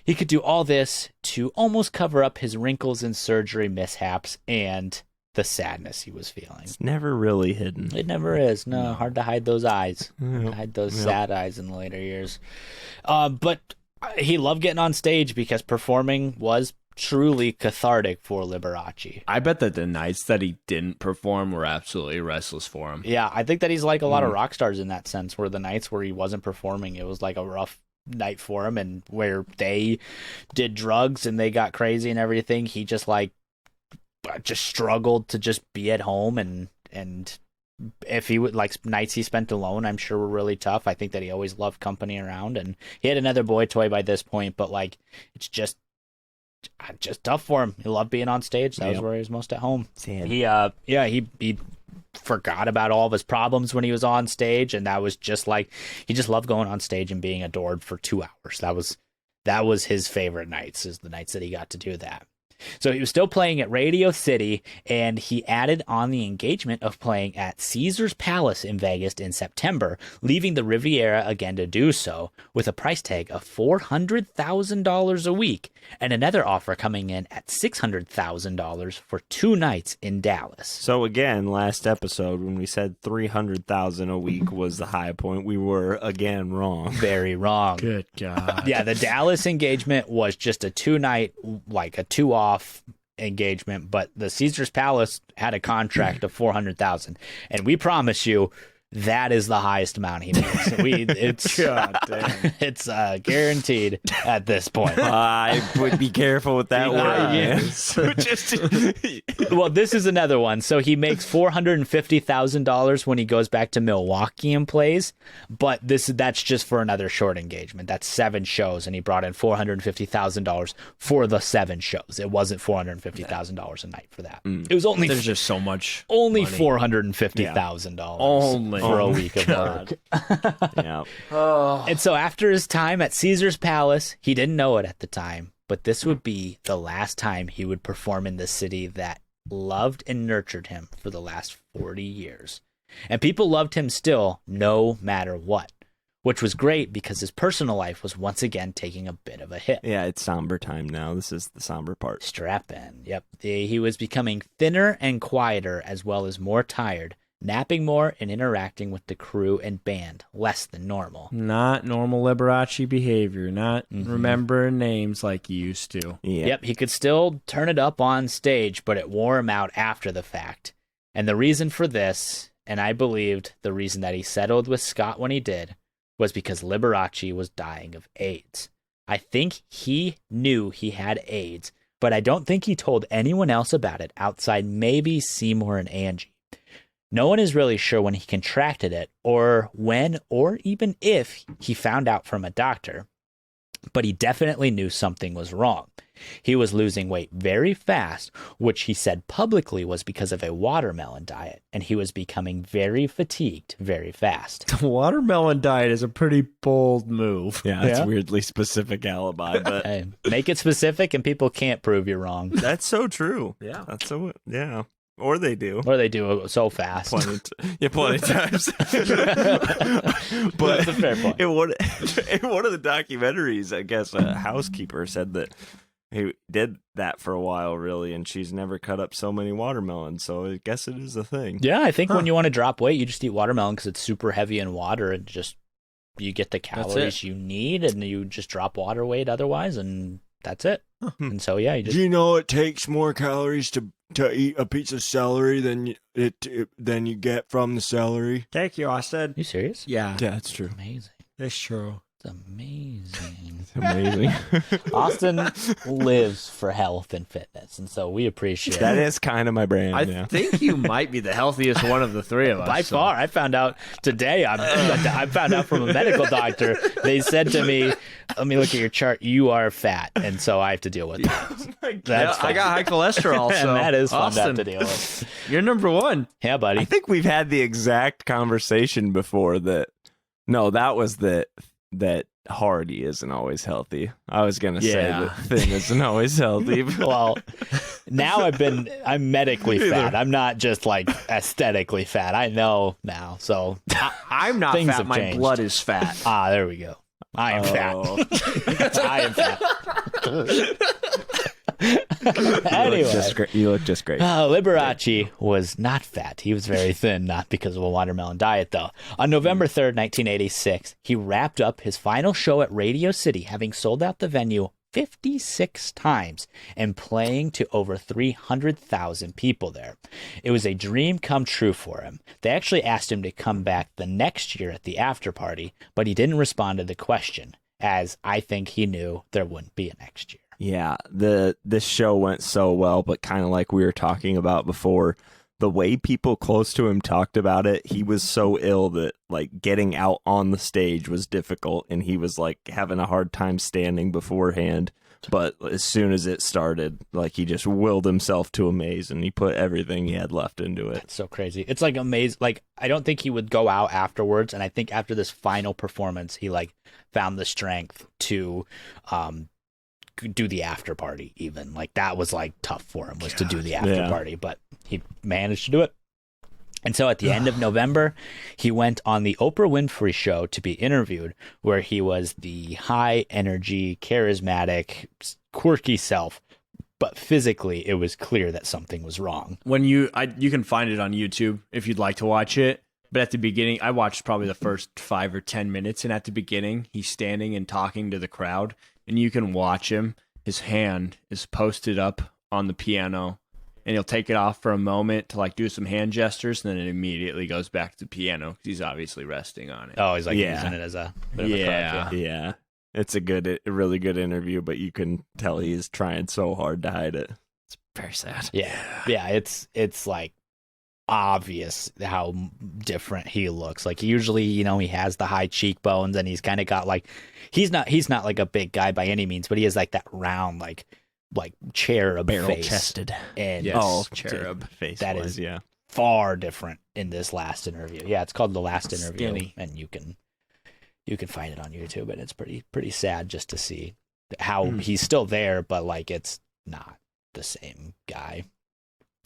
Speaker 3: He could do all this to almost cover up his wrinkles and surgery mishaps and the sadness he was feeling.
Speaker 2: It's never really hidden.
Speaker 3: It never is. No, hard to hide those eyes. Hard to hide those sad eyes in the later years. But he loved getting on stage because performing was truly cathartic for Liberace.
Speaker 4: I bet that the nights that he didn't perform were absolutely restless for him.
Speaker 3: Yeah, I think that he's like a lot of rock stars in that sense, where the nights where he wasn't performing, it was like a rough night for him, and where they did drugs and they got crazy and everything, he just just struggled to just be at home, and if he would, like, nights he spent alone, I'm sure were really tough. I think that he always loved company around, and he had another boy toy by this point, but like, it's just tough for him. He loved being on stage. That was where he was most at home.
Speaker 2: Sad.
Speaker 3: He forgot about all of his problems when he was on stage, and that was just like, he just loved going on stage and being adored for 2 hours. That was his favorite nights, is the nights that he got to do that. So he was still playing at Radio City, and he added on the engagement of playing at Caesar's Palace in Vegas in September, leaving the Riviera again to do so, with a price tag of $400,000 a week, and another offer coming in at $600,000 for 2 nights in Dallas.
Speaker 2: So again, last episode when we said 300,000 a week was the high point, we were again wrong.
Speaker 3: Very wrong.
Speaker 4: Good God.
Speaker 3: Yeah, the Dallas engagement was just a 2-night, like a 2-off engagement, but the Caesar's Palace had a contract of 400,000, and we promise you that is the highest amount he makes. It's
Speaker 2: God damn.
Speaker 3: it's guaranteed at this point.
Speaker 2: I would be careful with that word.
Speaker 3: Well, this is another one. So he makes $450,000 when he goes back to Milwaukee and plays, but that's just for another short engagement. That's 7 shows, and he brought in $450,000 for the 7 shows. It wasn't $450,000 a night for that. It was only
Speaker 4: There's just so much
Speaker 3: only
Speaker 4: money.
Speaker 3: $450,000
Speaker 4: Only.
Speaker 3: for a week of work.
Speaker 2: Yeah.
Speaker 3: And so after his time at Caesar's Palace, he didn't know it at the time, but this would be the last time he would perform in the city that loved and nurtured him for the last 40 years. And people loved him still, no matter what, which was great because his personal life was once again taking a bit of a hit.
Speaker 2: Yeah, it's somber time now. This is the somber part.
Speaker 3: Strap in. Yep. He was becoming thinner and quieter, as well as more tired, napping more and interacting with the crew and band less than normal.
Speaker 4: Not normal Liberace behavior. Not remembering names like he used to.
Speaker 2: Yeah.
Speaker 3: Yep, he could still turn it up on stage, but it wore him out after the fact. And the reason for this, and I believed the reason that he settled with Scott when he did, was because Liberace was dying of AIDS. I think he knew he had AIDS, but I don't think he told anyone else about it outside maybe Seymour and Angie. No one is really sure when he contracted it, or when, or even if he found out from a doctor, but he definitely knew something was wrong. He was losing weight very fast, which he said publicly was because of a watermelon diet, and he was becoming very fatigued very fast.
Speaker 4: The watermelon diet is a pretty bold move.
Speaker 2: Yeah, it's weirdly specific alibi, but
Speaker 3: Hey, make it specific and people can't prove you're wrong.
Speaker 2: that's so true.
Speaker 4: Yeah.
Speaker 2: That's so, yeah. Or they do.
Speaker 3: Or they do it so fast.
Speaker 2: Plenty of times. But
Speaker 3: That's a fair point.
Speaker 2: in one of the documentaries, I guess a housekeeper said that he did that for a while, really, and she's never cut up so many watermelons. So I guess it is a thing.
Speaker 3: Yeah, I think when you want to drop weight, you just eat watermelon because it's super heavy in water, and just you get the calories you need, and you just drop water weight otherwise, and that's it. And so yeah, you just
Speaker 2: Do you know it takes more calories to eat a piece of celery than you get from the celery?
Speaker 4: Thank you, Austin.
Speaker 3: you serious?
Speaker 4: Yeah,
Speaker 2: Yeah, it's true.
Speaker 3: Amazing.
Speaker 4: that's true.
Speaker 3: It's amazing.
Speaker 2: Amazing.
Speaker 3: Austin lives for health and fitness, and so we appreciate
Speaker 2: That
Speaker 3: it.
Speaker 2: is kind of my brand.
Speaker 4: I
Speaker 2: yeah.
Speaker 4: think you might be the healthiest one of the three of us.
Speaker 3: By far, I found out today. I found out from a medical doctor. They said to me, "Let me look at your chart. You are fat," and so I have to deal with that. That's
Speaker 4: I got high cholesterol,
Speaker 3: and
Speaker 4: so
Speaker 3: that is fun to have
Speaker 4: Austin,
Speaker 3: to deal with.
Speaker 4: you're number one.
Speaker 3: Yeah, buddy.
Speaker 2: I think we've had the exact conversation before that. No, that was that hardy isn't always healthy. I was going to say
Speaker 4: Yeah.
Speaker 2: that thin isn't always healthy. but-
Speaker 3: Well, now I'm medically fat. I'm not just like aesthetically fat. I know now. So
Speaker 4: I'm not
Speaker 3: Things
Speaker 4: fat.
Speaker 3: have
Speaker 4: My
Speaker 3: changed.
Speaker 4: blood is fat.
Speaker 3: there we go. I am
Speaker 2: Oh.
Speaker 3: fat. I am fat. Anyway.
Speaker 2: You look just great.
Speaker 3: Liberace was not fat. He was very thin, not because of a watermelon diet, though. On November 3rd, 1986, he wrapped up his final show at Radio City, having sold out the venue 56 times and playing to over 300,000 people there. It was a dream come true for him. They actually asked him to come back the next year at the after party, but he didn't respond to the question, as I think he knew there wouldn't be a next year.
Speaker 2: Yeah, this show went so well, but kind of like we were talking about before, the way people close to him talked about it, he was so ill that like getting out on the stage was difficult, and he was like having a hard time standing beforehand. But as soon as it started, like he just willed himself to amaze, and he put everything he had left into it.
Speaker 3: It's so crazy. It's like amazing. Like, I don't think he would go out afterwards, and I think after this final performance, he like found the strength to do the after party. Even like that was like tough for him, was to do the after party, but he managed to do it. And so at the end of November, he went on the Oprah Winfrey Show to be interviewed, where he was the high energy, charismatic, quirky self, but physically it was clear that something was wrong.
Speaker 4: When you can find it on YouTube if you'd like to watch it. But at the beginning, I watched probably the first 5 or 10 minutes, and at the beginning, he's standing and talking to the crowd, and you can watch him. His hand is posted up on the piano, and he'll take it off for a moment to like do some hand gestures, and then it immediately goes back to the piano because he's obviously resting on it.
Speaker 3: Oh, he's like using it as a bit of a crutch,
Speaker 2: yeah. It's a really good interview, but you can tell he's trying so hard to hide it. It's very sad.
Speaker 3: Yeah. It's like obvious how different he looks. Like usually, you know, he has the high cheekbones, and he's kind of got like he's not like a big guy by any means, but he has like that round like cherub
Speaker 2: barrel
Speaker 3: face,
Speaker 2: chested,
Speaker 3: and
Speaker 4: cherub
Speaker 2: face.
Speaker 3: That is far different in this last interview. Yeah, it's called The Last Interview,
Speaker 2: Skinny.
Speaker 3: and you can find it on YouTube, and it's pretty sad just to see how he's still there, but like it's not the same guy.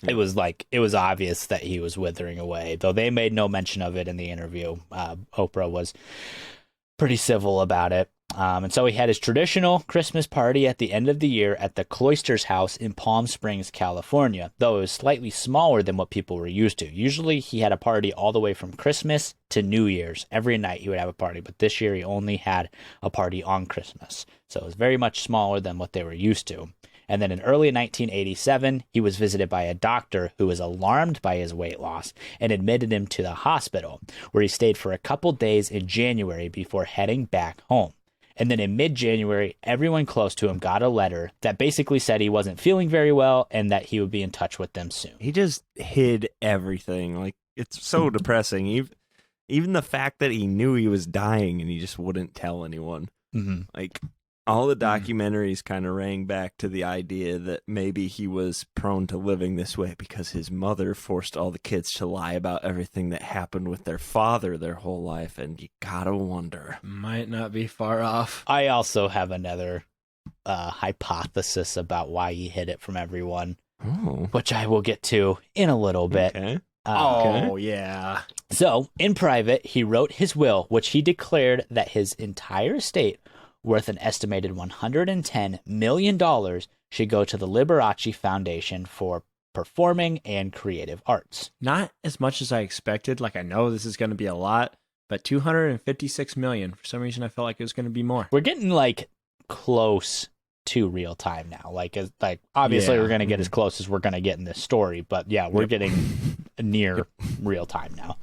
Speaker 3: It was obvious that he was withering away, though they made no mention of it in the interview. Oprah was pretty civil about it. And so he had his traditional Christmas party at the end of the year at the Cloisters house in Palm Springs, California, though it was slightly smaller than what people were used to. Usually he had a party all the way from Christmas to New Year's. Every night he would have a party, but this year he only had a party on Christmas. So it was very much smaller than what they were used to. And then in early 1987, he was visited by a doctor who was alarmed by his weight loss and admitted him to the hospital, where he stayed for a couple days in January before heading back home. And then in mid-January, everyone close to him got a letter that basically said he wasn't feeling very well and that he would be in touch with them soon.
Speaker 2: He just hid everything. Like, it's so depressing. Even the fact that he knew he was dying and he just wouldn't tell anyone.
Speaker 3: Mm-hmm.
Speaker 2: Like, all the documentaries kind of rang back to the idea that maybe he was prone to living this way because his mother forced all the kids to lie about everything that happened with their father their whole life, and you gotta wonder.
Speaker 4: Might not be far off.
Speaker 3: I also have another hypothesis about why he hid it from everyone, which I will get to in a little bit.
Speaker 2: Okay.
Speaker 4: Yeah.
Speaker 3: So, in private, he wrote his will, which he declared that his entire estate, worth an estimated $110 million, should go to the Liberace Foundation for performing and creative arts.
Speaker 4: Not as much as I expected. Like, I know this is going to be a lot, but $256 million. For some reason, I felt like it was going to be more.
Speaker 3: We're getting like close to real time now. Like obviously we're going to get as close as we're going to get in this story, but yeah, we're getting near real time now.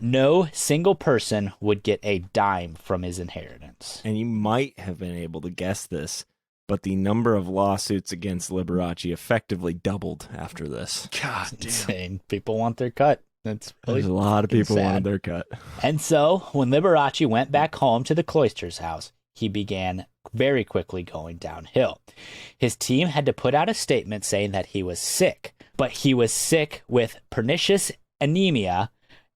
Speaker 3: No single person would get a dime from his inheritance.
Speaker 2: And you might have been able to guess this, but the number of lawsuits against Liberace effectively doubled after this.
Speaker 4: God damn.
Speaker 3: Insane. People want their cut. That's really
Speaker 2: There's a lot of people
Speaker 3: sad.
Speaker 2: wanted their cut.
Speaker 3: And so, when Liberace went back home to the Cloisters house, he began very quickly going downhill. His team had to put out a statement saying that he was sick, but he was sick with pernicious anemia,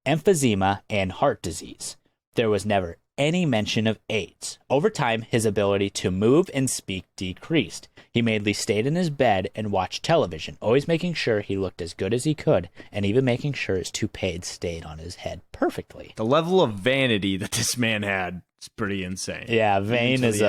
Speaker 3: emphysema, and heart disease. There was never any mention of AIDS. Over time, his ability to move and speak decreased. He mainly stayed in his bed and watched television, always making sure he looked as good as he could, and even making sure his toupee stayed on his head perfectly.
Speaker 4: The level of vanity that this man had is pretty insane.
Speaker 3: Yeah, vain is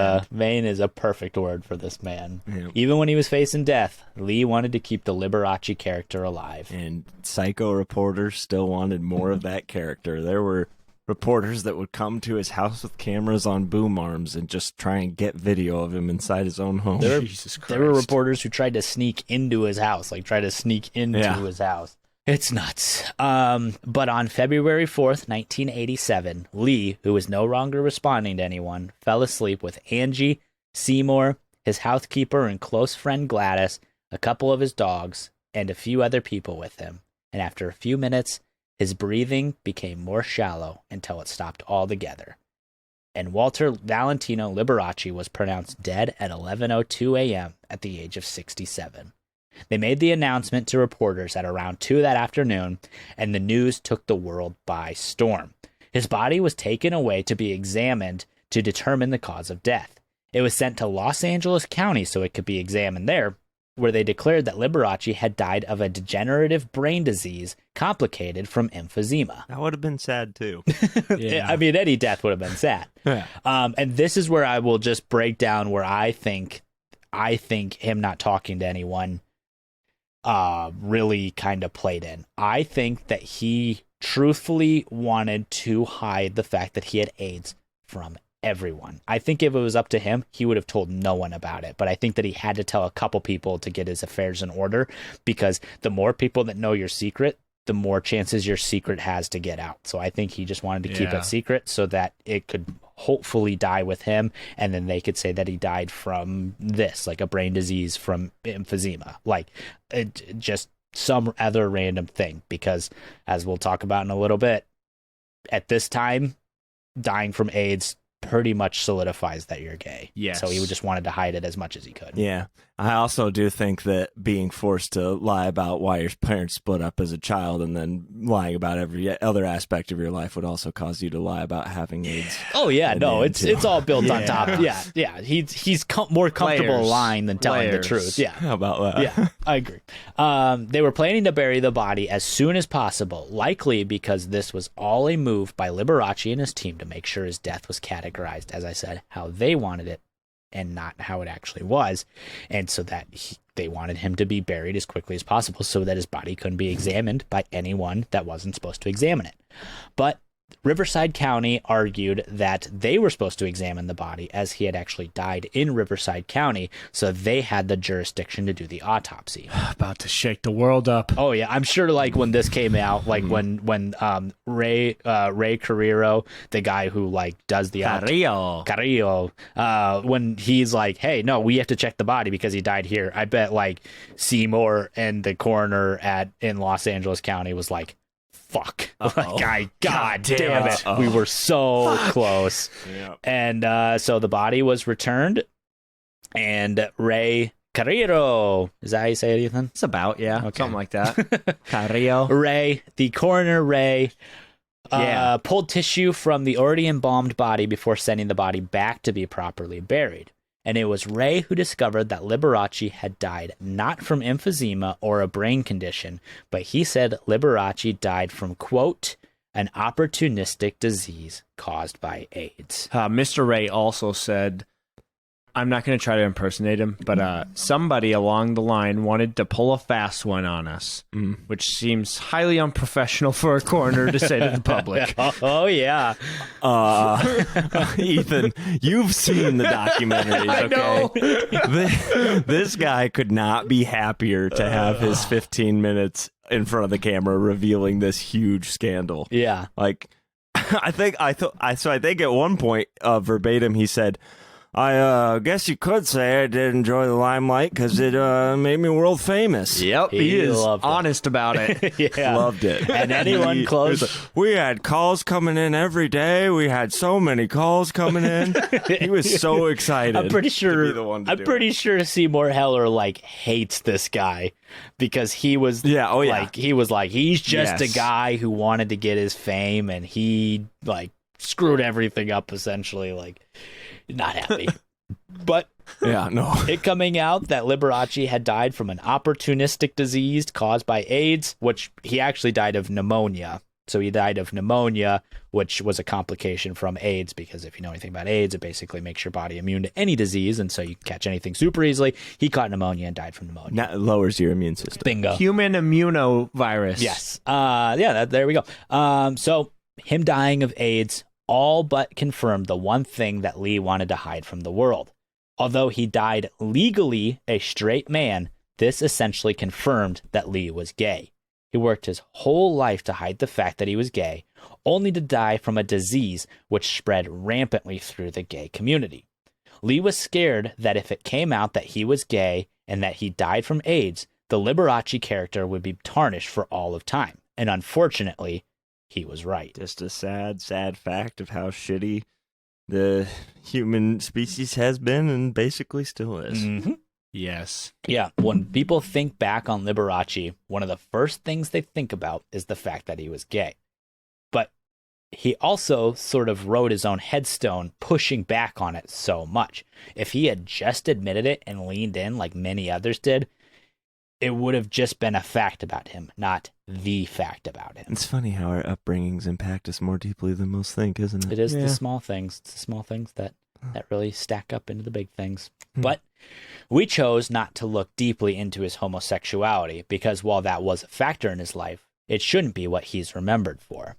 Speaker 3: a perfect word for this man.
Speaker 2: Yeah.
Speaker 3: Even when he was facing death, Lee wanted to keep the Liberace character alive.
Speaker 2: And Psycho reporters still wanted more of that character. There were reporters that would come to his house with cameras on boom arms and just try and get video of him inside his own home.
Speaker 4: Jesus Christ.
Speaker 3: There were reporters who tried to sneak into his house, his house. It's nuts. But on February 4th, 1987, Lee, who was no longer responding to anyone, fell asleep with Angie, Seymour, his housekeeper and close friend Gladys, a couple of his dogs, and a few other people with him. And after a few minutes, his breathing became more shallow until it stopped altogether. And Walter Valentino Liberace was pronounced dead at 11:02 a.m. at the age of 67. They made the announcement to reporters at around 2 that afternoon, and the news took the world by storm. His body was taken away to be examined to determine the cause of death. It was sent to Los Angeles County so it could be examined there, where they declared that Liberace had died of a degenerative brain disease complicated from emphysema.
Speaker 2: That would have been sad, too.
Speaker 3: Yeah. I mean, any death would have been sad.
Speaker 2: Yeah.
Speaker 3: And this is where I will just break down where I think him not talking to anyone really kind of played in. I think that he truthfully wanted to hide the fact that he had AIDS from everyone. I think if it was up to him, he would have told no one about it. But I think that he had to tell a couple people to get his affairs in order, because the more people that know your secret, the more chances your secret has to get out. So I think he just wanted to keep it secret so that it could hopefully die with him, and then they could say that he died from this, like a brain disease from emphysema, like just some other random thing. Because as we'll talk about in a little bit, at this time, dying from AIDS pretty much solidifies that you're gay.
Speaker 4: Yes.
Speaker 3: So he just wanted to hide it as much as he could.
Speaker 2: Yeah. I also do think that being forced to lie about why your parents split up as a child and then lying about every other aspect of your life would also cause you to lie about having AIDS.
Speaker 3: Oh yeah, no, it's all built on top.
Speaker 4: Yeah.
Speaker 3: Yeah. He's more comfortable
Speaker 4: Layers.
Speaker 3: lying than telling the
Speaker 4: Layers.
Speaker 3: truth. Yeah.
Speaker 2: How about that?
Speaker 3: Yeah, I agree. They were planning to bury the body as soon as possible, likely because this was all a move by Liberace and his team to make sure his death was categorized, as I said, how they wanted it and not how it actually was. And so that they wanted him to be buried as quickly as possible so that his body couldn't be examined by anyone that wasn't supposed to examine it. But Riverside County argued that they were supposed to examine the body as he had actually died in Riverside County, so they had the jurisdiction to do the autopsy.
Speaker 4: About to shake the world up.
Speaker 3: Oh yeah, I'm sure like when this came out, like when Ray Carrillo, the guy who like does the Carrillo, when he's like, hey, no, we have to check the body because he died here. I bet like Seymour and the coroner in Los Angeles County was like, fuck. Like, God damn it. We were so close.
Speaker 2: Yep.
Speaker 3: And so the body was returned, and Ray Carrillo, is that how you say it, Ethan?
Speaker 4: It's about, yeah.
Speaker 3: Okay.
Speaker 4: Something like that. Carrillo.
Speaker 3: Ray, the coroner Ray, pulled tissue from the already embalmed body before sending the body back to be properly buried. And it was Ray who discovered that Liberace had died not from emphysema or a brain condition, but he said Liberace died from, quote, an opportunistic disease caused by AIDS.
Speaker 4: Mr. Ray also said, I'm not going to try to impersonate him, but somebody along the line wanted to pull a fast one on us, which seems highly unprofessional for a coroner to say to the public.
Speaker 3: Oh, yeah.
Speaker 2: Ethan, you've seen the documentaries, okay? This guy could not be happier to have his 15 minutes in front of the camera revealing this huge scandal.
Speaker 3: Yeah.
Speaker 2: Like, I think at one point, verbatim, he said, I guess you could say I did enjoy the limelight because it made me world famous.
Speaker 4: Yep, he is honest about it.
Speaker 3: Yeah.
Speaker 2: Loved it.
Speaker 3: And anyone close.
Speaker 2: We had calls coming in every day. We had so many calls coming in. He was so excited.
Speaker 3: I'm pretty sure.
Speaker 2: To be the one to do
Speaker 3: pretty sure Seymour Heller like hates this guy because he was.
Speaker 2: Yeah. Oh yeah.
Speaker 3: Like he was like he's just a guy who wanted to get his fame and he like screwed everything up essentially. Like. Not happy. But
Speaker 2: yeah, no.
Speaker 3: It coming out that Liberace had died from an opportunistic disease caused by AIDS, which he actually died of pneumonia. So he died of pneumonia, which was a complication from AIDS, because if you know anything about AIDS, it basically makes your body immune to any disease, and so you can catch anything super easily. He caught pneumonia and died from pneumonia.
Speaker 2: That lowers your immune system.
Speaker 3: Bingo.
Speaker 4: Human immunovirus.
Speaker 3: Yes. There we go. So him dying of AIDS all but confirmed the one thing that Lee wanted to hide from the world. Although he died legally a straight man, this essentially confirmed that Lee was gay. He worked his whole life to hide the fact that he was gay, only to die from a disease which spread rampantly through the gay community. Lee was scared that if it came out that he was gay and that he died from AIDS, the Liberace character would be tarnished for all of time. And unfortunately, he was right.
Speaker 2: Just a sad, sad fact of how shitty the human species has been and basically still is.
Speaker 3: Mm-hmm.
Speaker 4: Yes.
Speaker 3: Yeah, when people think back on Liberace, one of the first things they think about is the fact that he was gay. But he also sort of wrote his own headstone pushing back on it so much. If he had just admitted it and leaned in like many others did, it would have just been a fact about him, not the fact about him.
Speaker 2: It's funny how our upbringings impact us more deeply than most think, isn't it?
Speaker 3: It is the small things. It's the small things that really stack up into the big things. But we chose not to look deeply into his homosexuality because while that was a factor in his life, it shouldn't be what he's remembered for.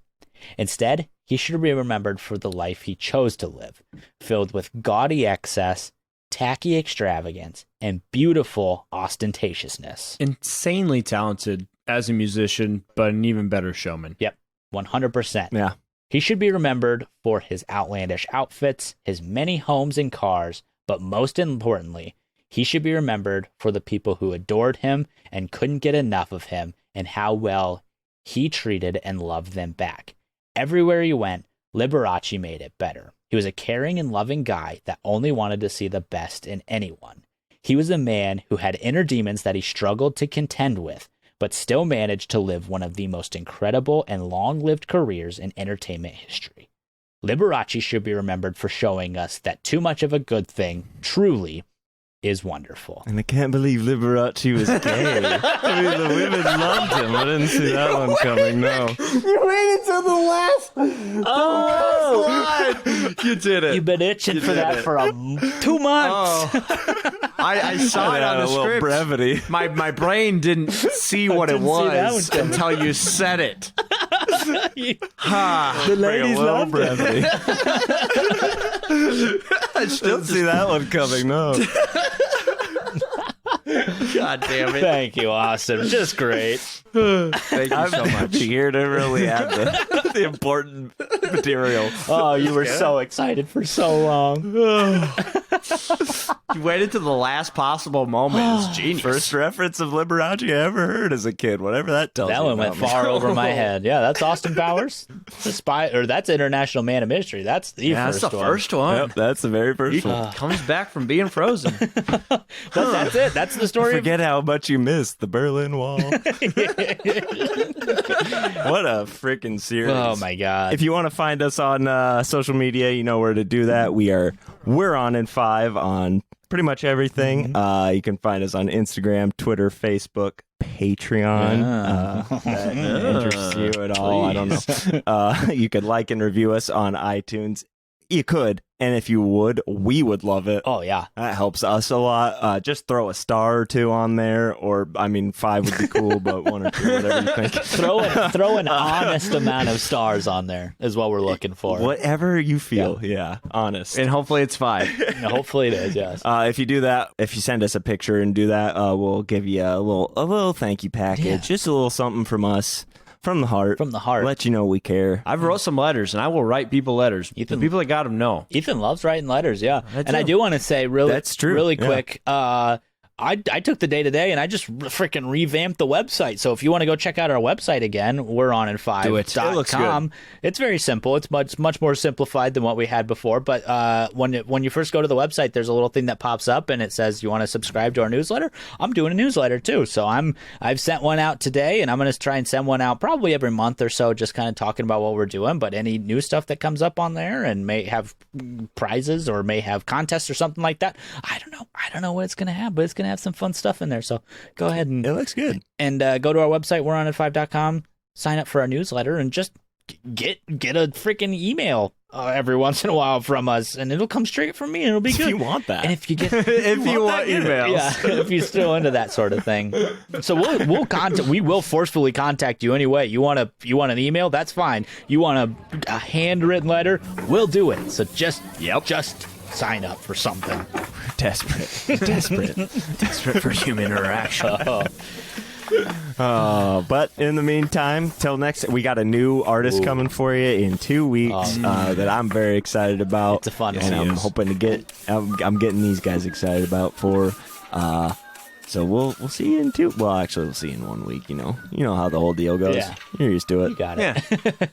Speaker 3: Instead, he should be remembered for the life he chose to live, filled with gaudy excess, tacky extravagance, and beautiful ostentatiousness.
Speaker 4: Insanely talented as a musician, but an even better showman.
Speaker 3: Yep, 100%.
Speaker 2: Yeah.
Speaker 3: He should be remembered for his outlandish outfits, his many homes and cars, but most importantly, he should be remembered for the people who adored him and couldn't get enough of him and how well he treated and loved them back. Everywhere he went, Liberace made it better. He was a caring and loving guy that only wanted to see the best in anyone. He was a man who had inner demons that he struggled to contend with, but still managed to live one of the most incredible and long-lived careers in entertainment history. Liberace should be remembered for showing us that too much of a good thing truly is wonderful.
Speaker 2: And I can't believe Liberace was gay. I mean, the women loved him. I didn't see that one coming, no.
Speaker 6: You waited till the last.
Speaker 4: You did it.
Speaker 3: You've been itching for that for 2 months.
Speaker 4: I saw it on the
Speaker 2: a little
Speaker 4: script.
Speaker 2: brevity.
Speaker 4: My brain didn't see what it
Speaker 3: didn't see that
Speaker 4: was
Speaker 3: one coming.
Speaker 4: until you said it.
Speaker 3: The ladies loved it.
Speaker 2: brevity. I still see that one coming, no.
Speaker 4: God damn it.
Speaker 3: Thank you, Austin. Just great.
Speaker 4: Thank you so much.
Speaker 2: Here to really add the important material.
Speaker 3: Oh, you were so excited for so long.
Speaker 4: You waited to the last possible moment. It's genius.
Speaker 2: First reference of Liberace I ever heard as a kid, whatever that tells
Speaker 3: That
Speaker 2: you
Speaker 3: one went
Speaker 2: about me.
Speaker 3: far over my head. Yeah, that's Austin Powers. The spy, or that's International Man of Mystery. That's the
Speaker 4: Yeah,
Speaker 3: first
Speaker 4: that's the
Speaker 3: one.
Speaker 4: first one.
Speaker 2: Yep, that's the very first
Speaker 4: He
Speaker 2: one.
Speaker 4: comes back from being frozen.
Speaker 3: But that's it. That's the story.
Speaker 2: Forget how much you missed the Berlin Wall. What a freaking series.
Speaker 3: Oh my God.
Speaker 2: If you want to find us on social media, you know where to do that. We're on in 5 on pretty much everything. You can find us on Instagram, Twitter, Facebook, Patreon. If that interests you at all, I don't know. You could like and review us on iTunes. You could, and if you would, we would love it.
Speaker 3: Oh yeah.
Speaker 2: That helps us a lot. Just throw a star or 2 on there, or 5 would be cool, but 1 or 2, whatever you think.
Speaker 3: Throw an honest amount of stars on there is what we're looking for.
Speaker 2: Whatever you feel, yeah, honest.
Speaker 4: And hopefully it's 5.
Speaker 3: Hopefully it is. Yes.
Speaker 2: If you do that, if you send us a picture and do that, we'll give you a little thank you package,
Speaker 3: Yeah.
Speaker 2: just a little something from us, from the heart.
Speaker 3: From the heart.
Speaker 2: Let you know we care.
Speaker 4: I've wrote some letters, and I will write people letters.
Speaker 3: Ethan-
Speaker 4: The people that got them know.
Speaker 3: Ethan loves writing letters, yeah.
Speaker 4: I
Speaker 3: And I do want to say really,
Speaker 2: That's true,
Speaker 3: really
Speaker 2: yeah.
Speaker 3: quick. I took the day today and I just freaking revamped the website. So if you want to go check out our website again, we're on in 5.
Speaker 4: Do it. It looks good.
Speaker 3: It's very simple. It's much more simplified than what we had before. But when you first go to the website, there's a little thing that pops up and it says you want to subscribe to our newsletter. I'm doing a newsletter too. So I've sent one out today and I'm going to try and send one out probably every month or so, just kind of talking about what we're doing. But any new stuff that comes up on there and may have prizes or may have contests or something like that. I don't know what it's going to have, but it's going to have some fun stuff in there. So go ahead and
Speaker 2: It looks good.
Speaker 3: go to our website, we'reonat5.com, sign up for our newsletter, and just get a freaking email every once in a while from us, and it'll come straight from me, and it'll be good.
Speaker 2: If you want that.
Speaker 3: And if you get,
Speaker 4: If you want emails.
Speaker 3: yeah, if you're still into that sort of thing, so we will forcefully contact you anyway. You want an email? That's fine. You want a handwritten letter? We'll do it. So just sign up for something.
Speaker 2: Desperate for human interaction. But in the meantime, till next, we got a new artist coming for you in 2 weeks that I'm very excited about.
Speaker 3: It's a fun
Speaker 2: and
Speaker 3: one.
Speaker 2: I'm hoping to get. I'm getting these guys excited about for. So we'll see you in 2. Well, actually, we'll see you in 1 week. You know how the whole deal goes.
Speaker 3: Yeah.
Speaker 2: You're used to it.
Speaker 3: You got it.
Speaker 4: Yeah.